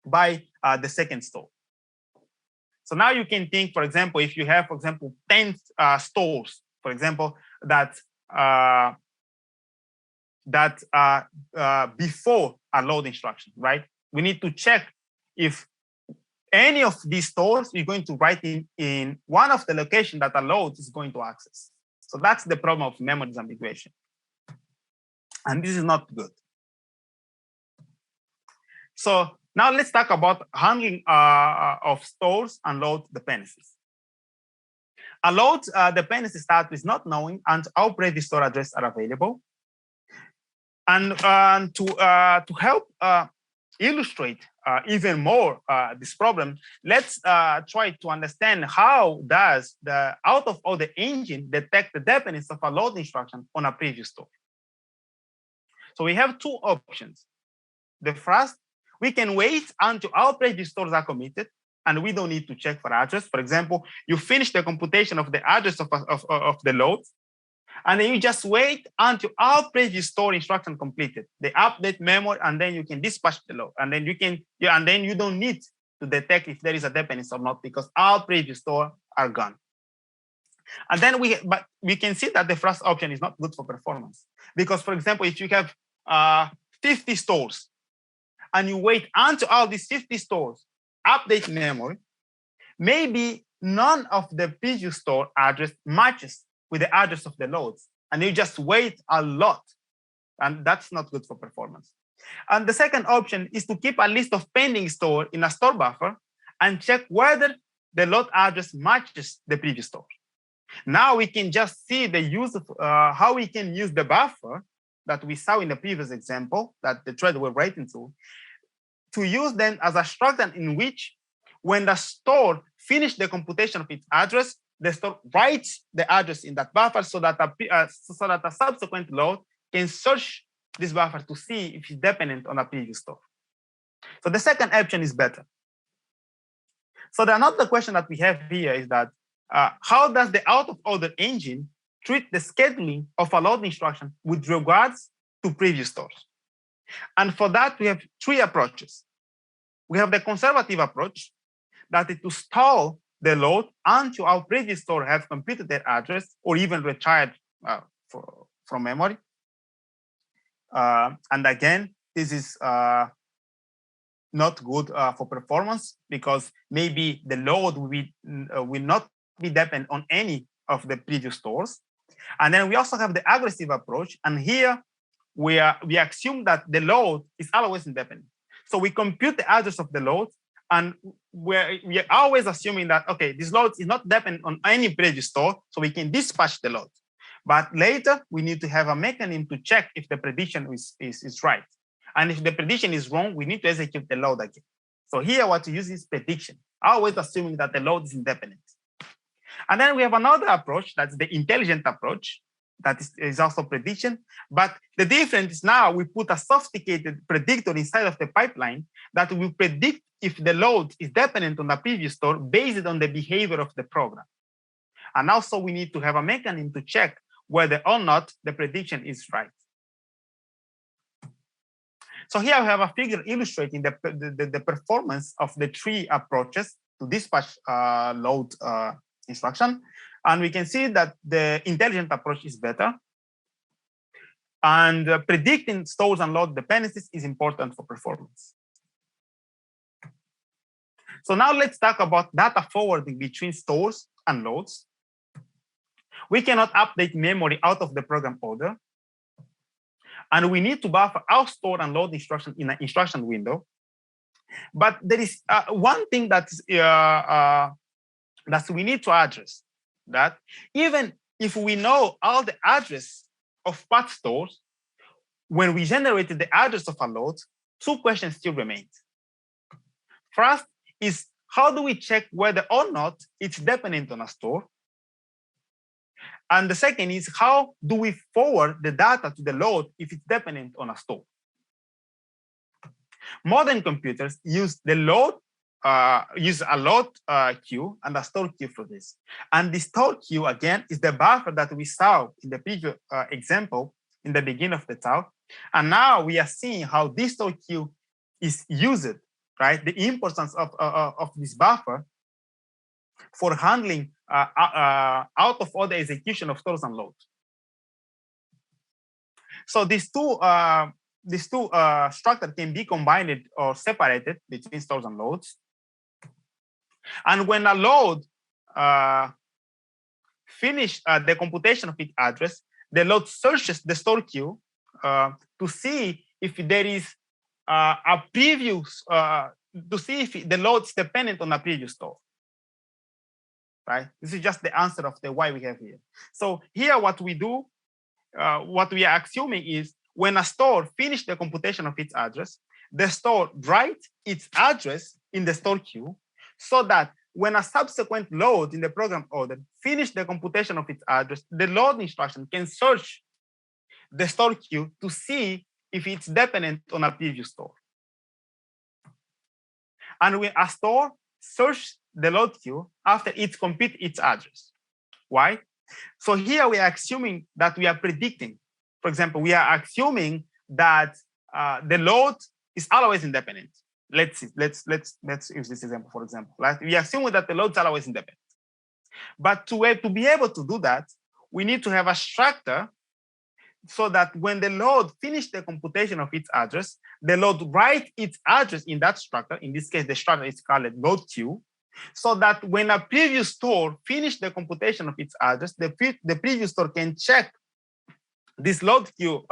by the second store. So now you can think, for example, if you have, for example, 10 stores, for example, that before a load instruction, right? We need to check if any of these stores is going to write in one of the locations that a load is going to access. So that's the problem of memory disambiguation. And this is not good. So now let's talk about handling of stores and load dependencies. A load dependency starts with not knowing and how previous store addresses are available. And to help illustrate even more this problem, let's try to understand how does the out-of-order engine detect the dependence of a load instruction on a previous store. So we have 2 options. The first, we can wait until all previous stores are committed, and we don't need to check for address. For example, you finish the computation of the address of the load, and then you just wait until all previous store instruction completed. They update memory, and then you can dispatch the load. And then you don't need to detect if there is a dependence or not, because all previous store are gone. And then but we can see that the first option is not good for performance, because, for example, if you have 50 stores and you wait until all these 50 stores update memory, maybe none of the previous store address matches with the address of the loads, and you just wait a lot, and that's not good for performance. And the second option is to keep a list of pending store in a store buffer and check whether the load address matches the previous store. Now we can just see the use of how we can use the buffer that we saw in the previous example that the thread were writing to use them as a structure in which, when the store finishes the computation of its address, the store writes the address in that buffer so that a subsequent load can search this buffer to see if it's dependent on a previous store. So the second option is better. So the another question that we have here is that how does the out-of-order engine treat the scheduling of a load instruction with regards to previous stores? And for that, we have three approaches. We have the conservative approach, that is to stall the load until our previous store has computed their address or even retired from memory. And again, this is not good for performance, because maybe the load will not be dependent on any of the previous stores. And then we also have the aggressive approach, and here we assume that the load is always independent. So we compute the address of the load, and we are always assuming that, okay, this load is not dependent on any previous store, so we can dispatch the load. But later, we need to have a mechanism to check if the prediction is right. And if the prediction is wrong, we need to execute the load again. So here, what we use is prediction, always assuming that the load is independent. And then we have another approach, that's the intelligent approach, that is also prediction. But the difference is now we put a sophisticated predictor inside of the pipeline that will predict if the load is dependent on the previous store based on the behavior of the program. And also we need to have a mechanism to check whether or not the prediction is right. So here we have a figure illustrating the performance of the three approaches to dispatch load instruction. And we can see that the intelligent approach is better. And predicting stores and load dependencies is important for performance. So now let's talk about data forwarding between stores and loads. We cannot update memory out of the program order. And we need to buffer our store and load instruction in an instruction window. But there is one thing that we need to address, that even if we know all the address of path stores, when we generated the address of a load, two questions still remain. First is, how do we check whether or not it's dependent on a store? And the second is, how do we forward the data to the load if it's dependent on a store? Modern computers use the load, use a load queue and a store queue for this. And the store queue, again, is the buffer that we saw in the previous example in the beginning of the talk. And now we are seeing how this store queue is used, right? The importance of this buffer for handling out of order execution of stores and loads. So these two structures can be combined or separated between stores and loads. And when a load finishes the computation of its address, the load searches the store queue to see if there is a previous, to see if the load is dependent on a previous store. Right? This is just the answer of the why we have here. So here what we do, what we are assuming is when a store finishes the computation of its address, the store writes its address in the store queue so that when a subsequent load in the program order finishes the computation of its address, the load instruction can search the store queue to see if it's dependent on a previous store. And when a store searches the load queue after it computes its address. Why? So here we are assuming that we are predicting. For example, we are assuming that the load is always independent. Let's use this example, for example. Right? We assume that the load is always independent. But to be able to do that, we need to have a structure so that when the load finishes the computation of its address, the load writes its address in that structure. In this case, the structure is called load queue. So that when a previous store finishes the computation of its address, the previous store can check this load queue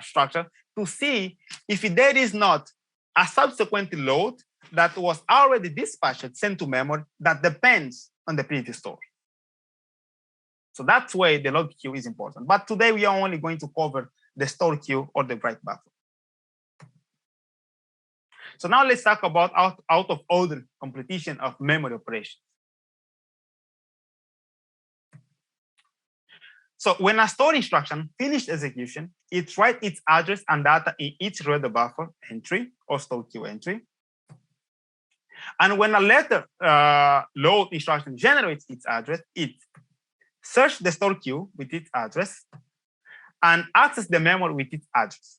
structure to see if there is not a subsequent load that was already dispatched, sent to memory, that depends on the previous store. So that's why the load queue is important. But today we are only going to cover the store queue or the write buffer. So now let's talk about out of order completion of memory operations. So when a store instruction finished execution, it writes its address and data in each read buffer entry or store queue entry. And when a later load instruction generates its address, it searches the store queue with its address and access the memory with its address,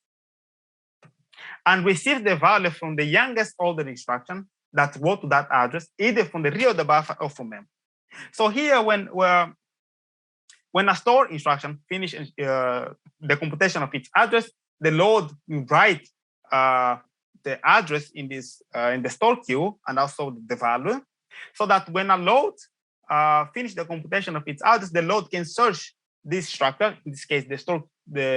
and receive the value from the youngest order instruction that go to that address, either from the real buffer or from memory. So here, when a store instruction finishes the computation of its address, the load will write the address in this in the store queue and also the value, so that when a load finish the computation of its address, the load can search this structure, in this case the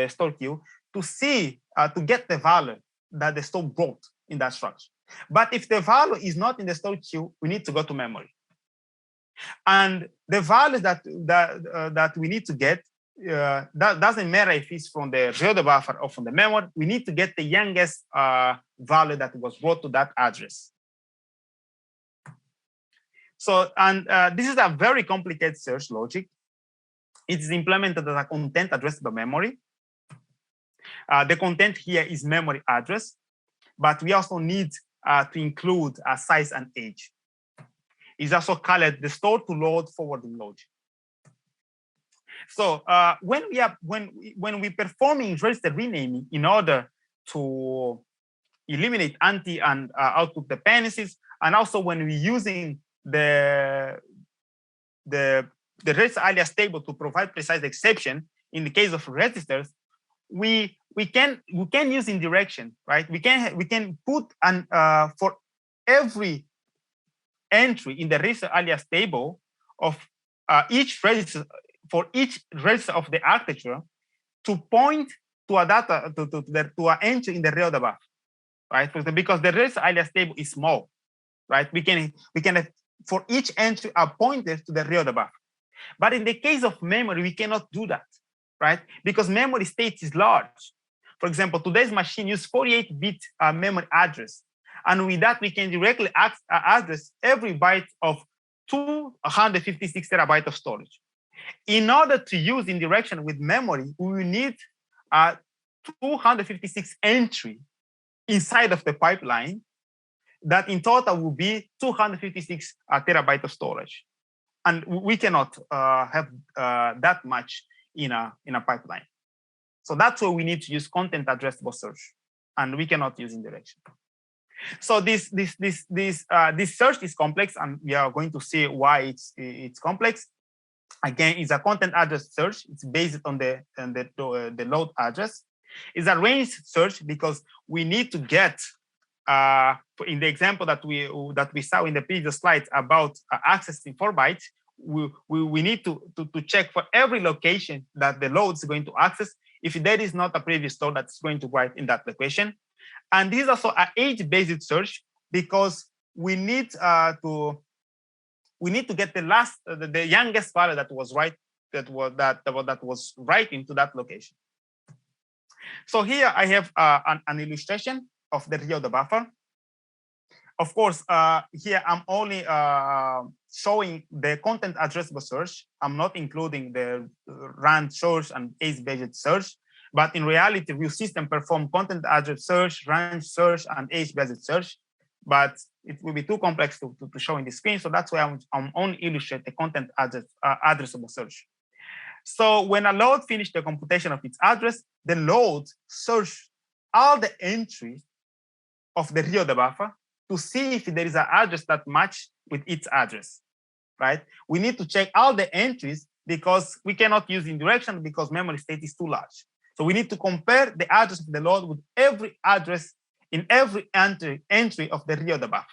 store queue, to see to get the value that the store brought in that structure. But if the value is not in the store queue, we need to go to memory. And the values that we need to get, that doesn't matter if it's from the real buffer or from the memory. We need to get the youngest value that was brought to that address. So, and this is a very complicated search logic. It is implemented as a content addressable memory. The content here is memory address, but we also need to include a size and age. It's also called the store to load forwarding logic. So when we performing register renaming in order to eliminate anti and output dependencies, and also when we're using the register alias table to provide precise exception in the case of registers, we can use indirection, right? We can put an for every entry in the register alias table of each register, for each register of the architecture, to point to a data to an entry in the real buffer, right? Because the register alias table is small, right? We can have, for each entry a pointer to the real buffer. But in the case of memory, we cannot do that, right? Because memory state is large. For example, today's machine uses 48-bit memory address. And with that, we can directly address every byte of 256 terabytes of storage. In order to use indirection with memory, we will need 256 entry inside of the pipeline that in total will be 256 terabytes of storage. And we cannot have that much in a pipeline. So that's why we need to use content addressable search, and we cannot use indirection. So this search is complex, and we are going to see why it's complex. Again, it's a content address search. It's based on the load address. It's a range search because we need to get in the example that we saw in the previous slides about accessing 4 bytes. We need to check for every location that the load is going to access if there is not a previous store that's going to write in that location. And this is also an age-based search because we need to get the youngest value that was writing to that location. So here I have an illustration of the real buffer. Of course, here I'm only showing the content addressable search. I'm not including the rand search and age-based search. But in reality, real system perform content address search, range search, and age-based search. But it will be too complex to show in the screen. So that's why I'm only illustrate the content addressable search. So when a load finishes the computation of its address, the load search all the entries of the real buffer to see if there is an address that match with its address, right? We need to check all the entries because we cannot use indirection because memory state is too large. So we need to compare the address of the load with every address in every entry of the real buffer.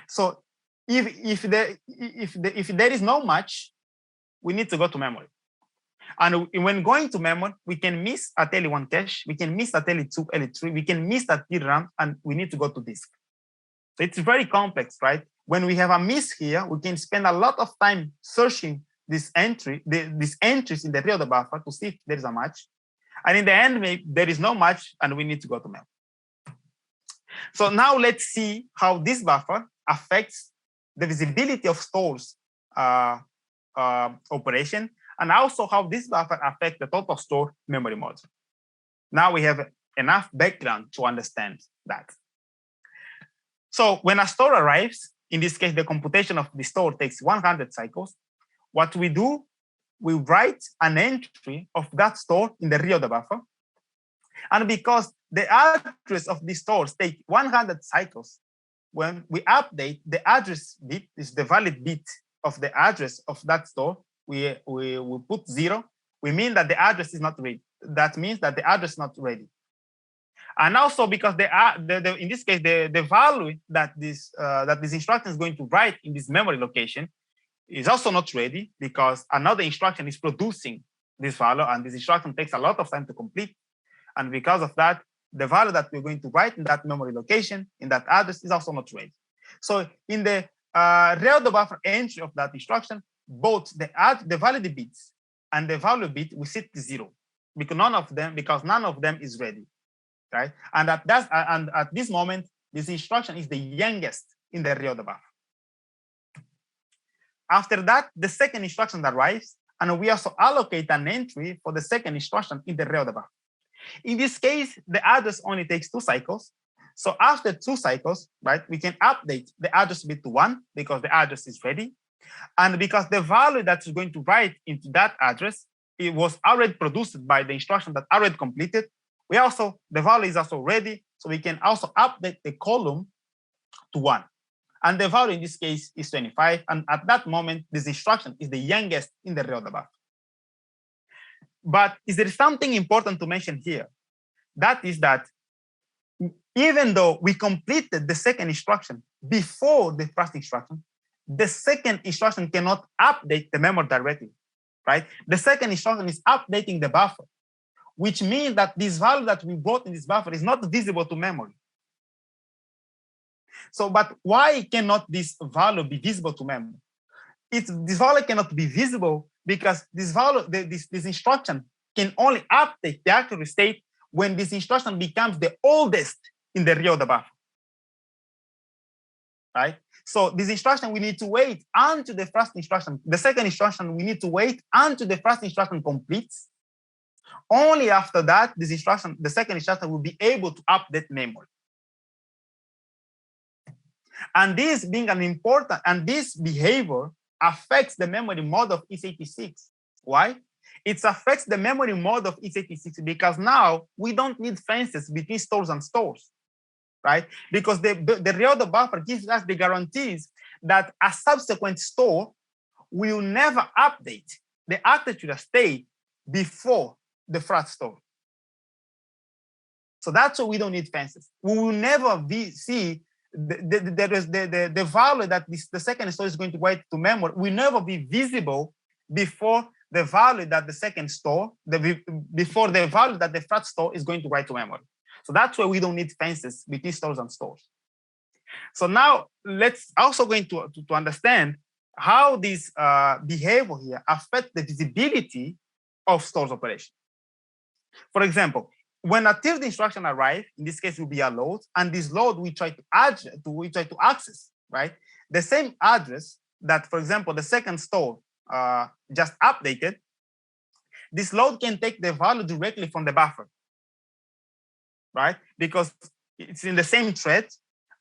So if there is no match, we need to go to memory. And when going to memory, we can miss a Tele1 cache, we can miss a Tele2, L3, we can miss a DRAM, and we need to go to disk. So it's very complex, right? When we have a miss here, we can spend a lot of time searching these entries in the real buffer to see if there is a match. And in the end, maybe there is no match, and we need to go to memory. So now let's see how this buffer affects the visibility of stores operation and also how this buffer affects the total store memory module. Now we have enough background to understand that. So when a store arrives, in this case, the computation of the store takes 100 cycles. What we do, we write an entry of that store in the rear of the buffer. And because the address of the stores take 100 cycles, when we update the address bit, is the valid bit of the address of that store, we put 0. We mean that the address is not ready. That means that the address is not ready. And also because in this case, the value that this instruction is going to write in this memory location is also not ready, because another instruction is producing this value, and this instruction takes a lot of time to complete. And because of that, the value that we're going to write in that memory location, in that address, is also not ready. So in the rear of the buffer entry of that instruction, both the valid bits and the value bit will set to 0, because none of them is ready, right? And at this moment, this instruction is the youngest in the rear of the buffer. After that, the second instruction arrives, and we also allocate an entry for the second instruction in the rear of the buffer. In this case, the address only takes 2 cycles. So after 2 cycles, right, we can update the address bit to 1 because the address is ready. And because the value that is going to write into that address, it was already produced by the instruction that already completed. The value is also ready. So we can also update the column to 1. And the value in this case is 25. And at that moment, this instruction is the youngest in the rear of the buffer. But is there something important to mention here? That is that even though we completed the second instruction before the first instruction, the second instruction cannot update the memory directly, right? The second instruction is updating the buffer, which means that this value that we brought in this buffer is not visible to memory. So, but why cannot this value be visible to memory? This value cannot be visible because this value, this instruction can only update the actual state when this instruction becomes the oldest in the rear of the buffer, right? So this instruction, we need to wait until the first instruction. The second instruction, we need to wait until the first instruction completes. Only after that, this instruction, the second instruction, will be able to update memory. And this being an important, and this behavior affects the memory mode of x86. Why? It affects the memory mode of x86 because now we don't need fences between stores and stores, right? Because the rear of the buffer gives us the guarantees that a subsequent store will never update the architecture state before the first store. So that's why we don't need fences. We will never see the value that the second store is going to write to memory will never be visible before the value that the second store, before the value that the first store is going to write to memory. So that's why we don't need fences between stores and stores. So now let's also going to understand how this behavior here affects the visibility of stores operation. For example, when a third instruction arrives, in this case, will be a load, and this load we try to access, right? The same address that, for example, the second store just updated. This load can take the value directly from the buffer, right? Because it's in the same thread,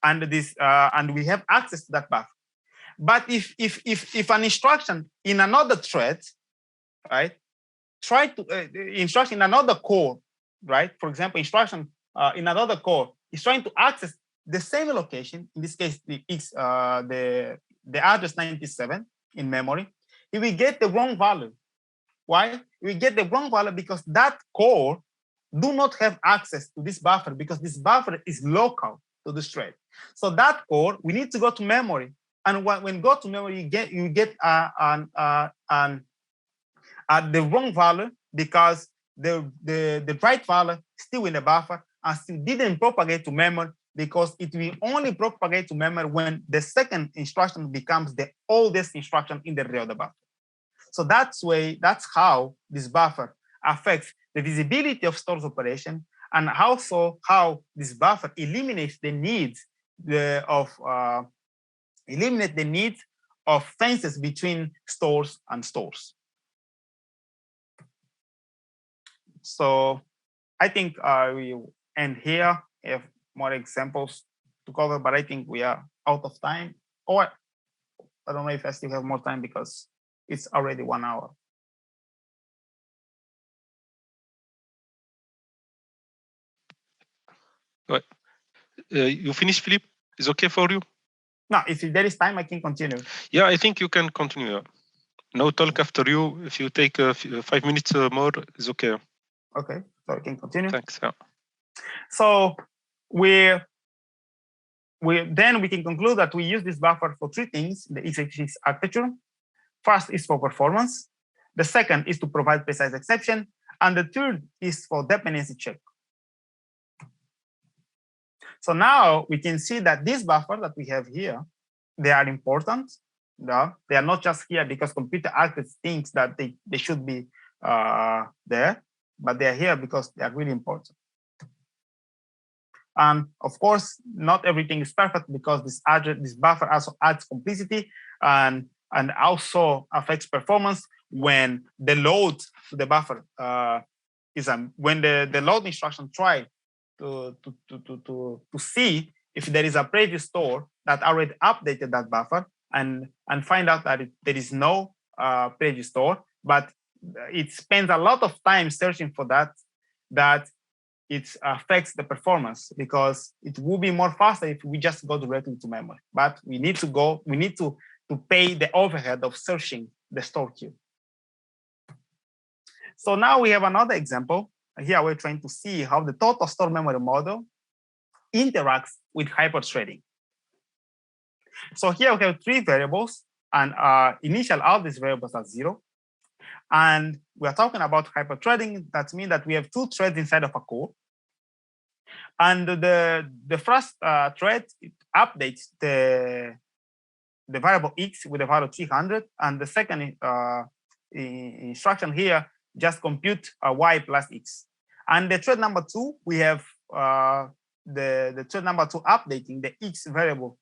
and and we have access to that buffer. But if an instruction in another thread, right, try to instruction in another core, right? For example, instruction in another core is trying to access the same location. In this case, the address 97 in memory. If we get the wrong value, why? We get the wrong value because that core do not have access to this buffer because this buffer is local to the thread. So that core, we need to go to memory, and when go to memory, you get the wrong value because the right value still in the buffer and still didn't propagate to memory because it will only propagate to memory when the second instruction becomes the oldest instruction in the rear of the buffer. So that's how this buffer affects the visibility of stores operation, and also how this buffer eliminates the need of fences between stores and stores. So I think we end here. We have more examples to cover, but I think we are out of time. Or I don't know if I still have more time because it's already 1 hour. You finished, Philippe? Is okay for you? No, if there is time, I can continue. Yeah, I think you can continue. No talk after you. If you take 5 minutes more, it's okay. Okay, so I can continue. Thanks. Yeah. So then we can conclude that we use this buffer for 3 things in the x86 architecture. First is for performance. The second is to provide precise exception. And the third is for dependency check. So now we can see that this buffer that we have here, they are important. No, they are not just here because computer architects think that they should be there, but they are here because they are really important. And of course, not everything is perfect because this buffer also adds complexity and also affects performance when the load to the buffer when the load instruction try to see if there is a previous store that already updated that buffer and find out that there is no previous store, but it spends a lot of time searching for that it affects the performance because it will be more faster if we just go directly to memory. But we need to pay the overhead of searching the store queue. So now we have another example. Here we're trying to see how the total store memory model interacts with hyperthreading. So here we have 3 variables, and initial all these variables are 0. And we are talking about hyperthreading. That means that we have 2 threads inside of a core. And the first thread updates the variable x with the value 300, and the second instruction here just compute y plus x. And the thread number 2, we have the thread number 2 updating the x variable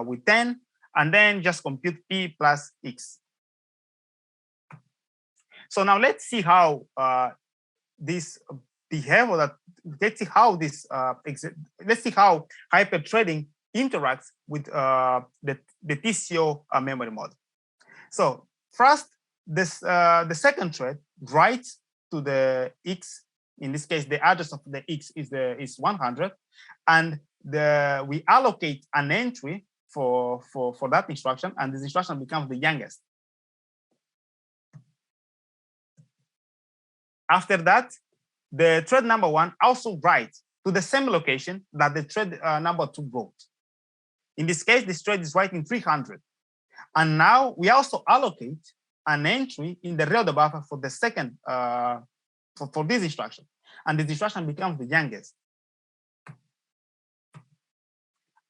with 10, and then just compute p plus x. So now let's see how this behavior that let's see how hyperthreading interacts with the TCO memory model. So first, the second thread writes to the x. In this case, the address of the x is 100, and we allocate an entry for that instruction, and this instruction becomes the youngest. After that, the thread number 1 also writes to the same location that the thread number 2 wrote. In this case, this thread is writing 300. And now we also allocate an entry in the real of the buffer for the second, for this instruction. And this instruction becomes the youngest.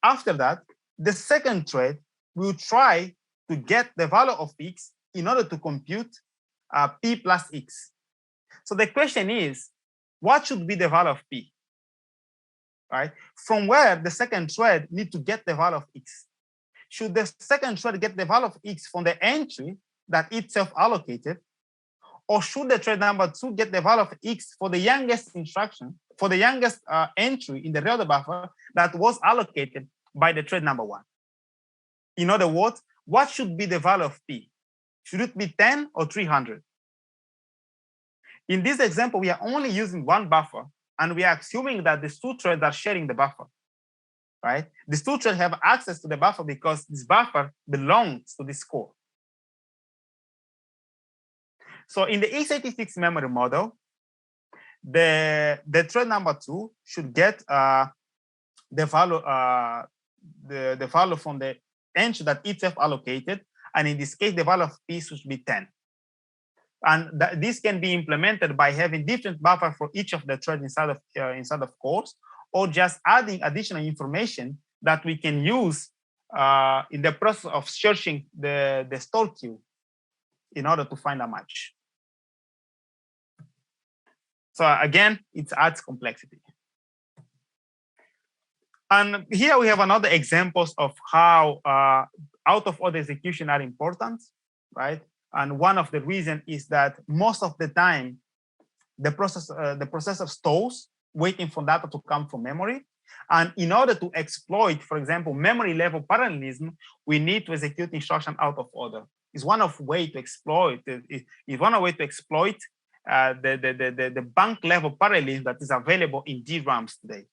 After that, the second thread will try to get the value of x in order to compute p plus x. So the question is, what should be the value of p? Right? From where the second thread need to get the value of x? Should the second thread get the value of x from the entry that itself allocated, or should the thread number 2 get the value of x for the youngest instruction, for the youngest entry in the real buffer that was allocated by the thread number 1? In other words, what should be the value of p? Should it be 10 or 300? In this example, we are only using one buffer, and we are assuming that these 2 threads are sharing the buffer, right? These 2 threads have access to the buffer because this buffer belongs to this core. So in the x86 memory model, the thread number 2 should get the value the value from the entry that itself allocated, and in this case, the value of p should be 10. And this can be implemented by having different buffer for each of the threads inside of cores, or just adding additional information that we can use in the process of searching the store queue in order to find a match. So again, it adds complexity. And here we have another examples of how out of order execution are important, right? And one of the reasons is that most of the time, the processor stalls, waiting for data to come from memory. And in order to exploit, for example, memory level parallelism, we need to execute instruction out of order. It's one of way to exploit. It's one way to exploit the bank level parallelism that is available in DRAMs today.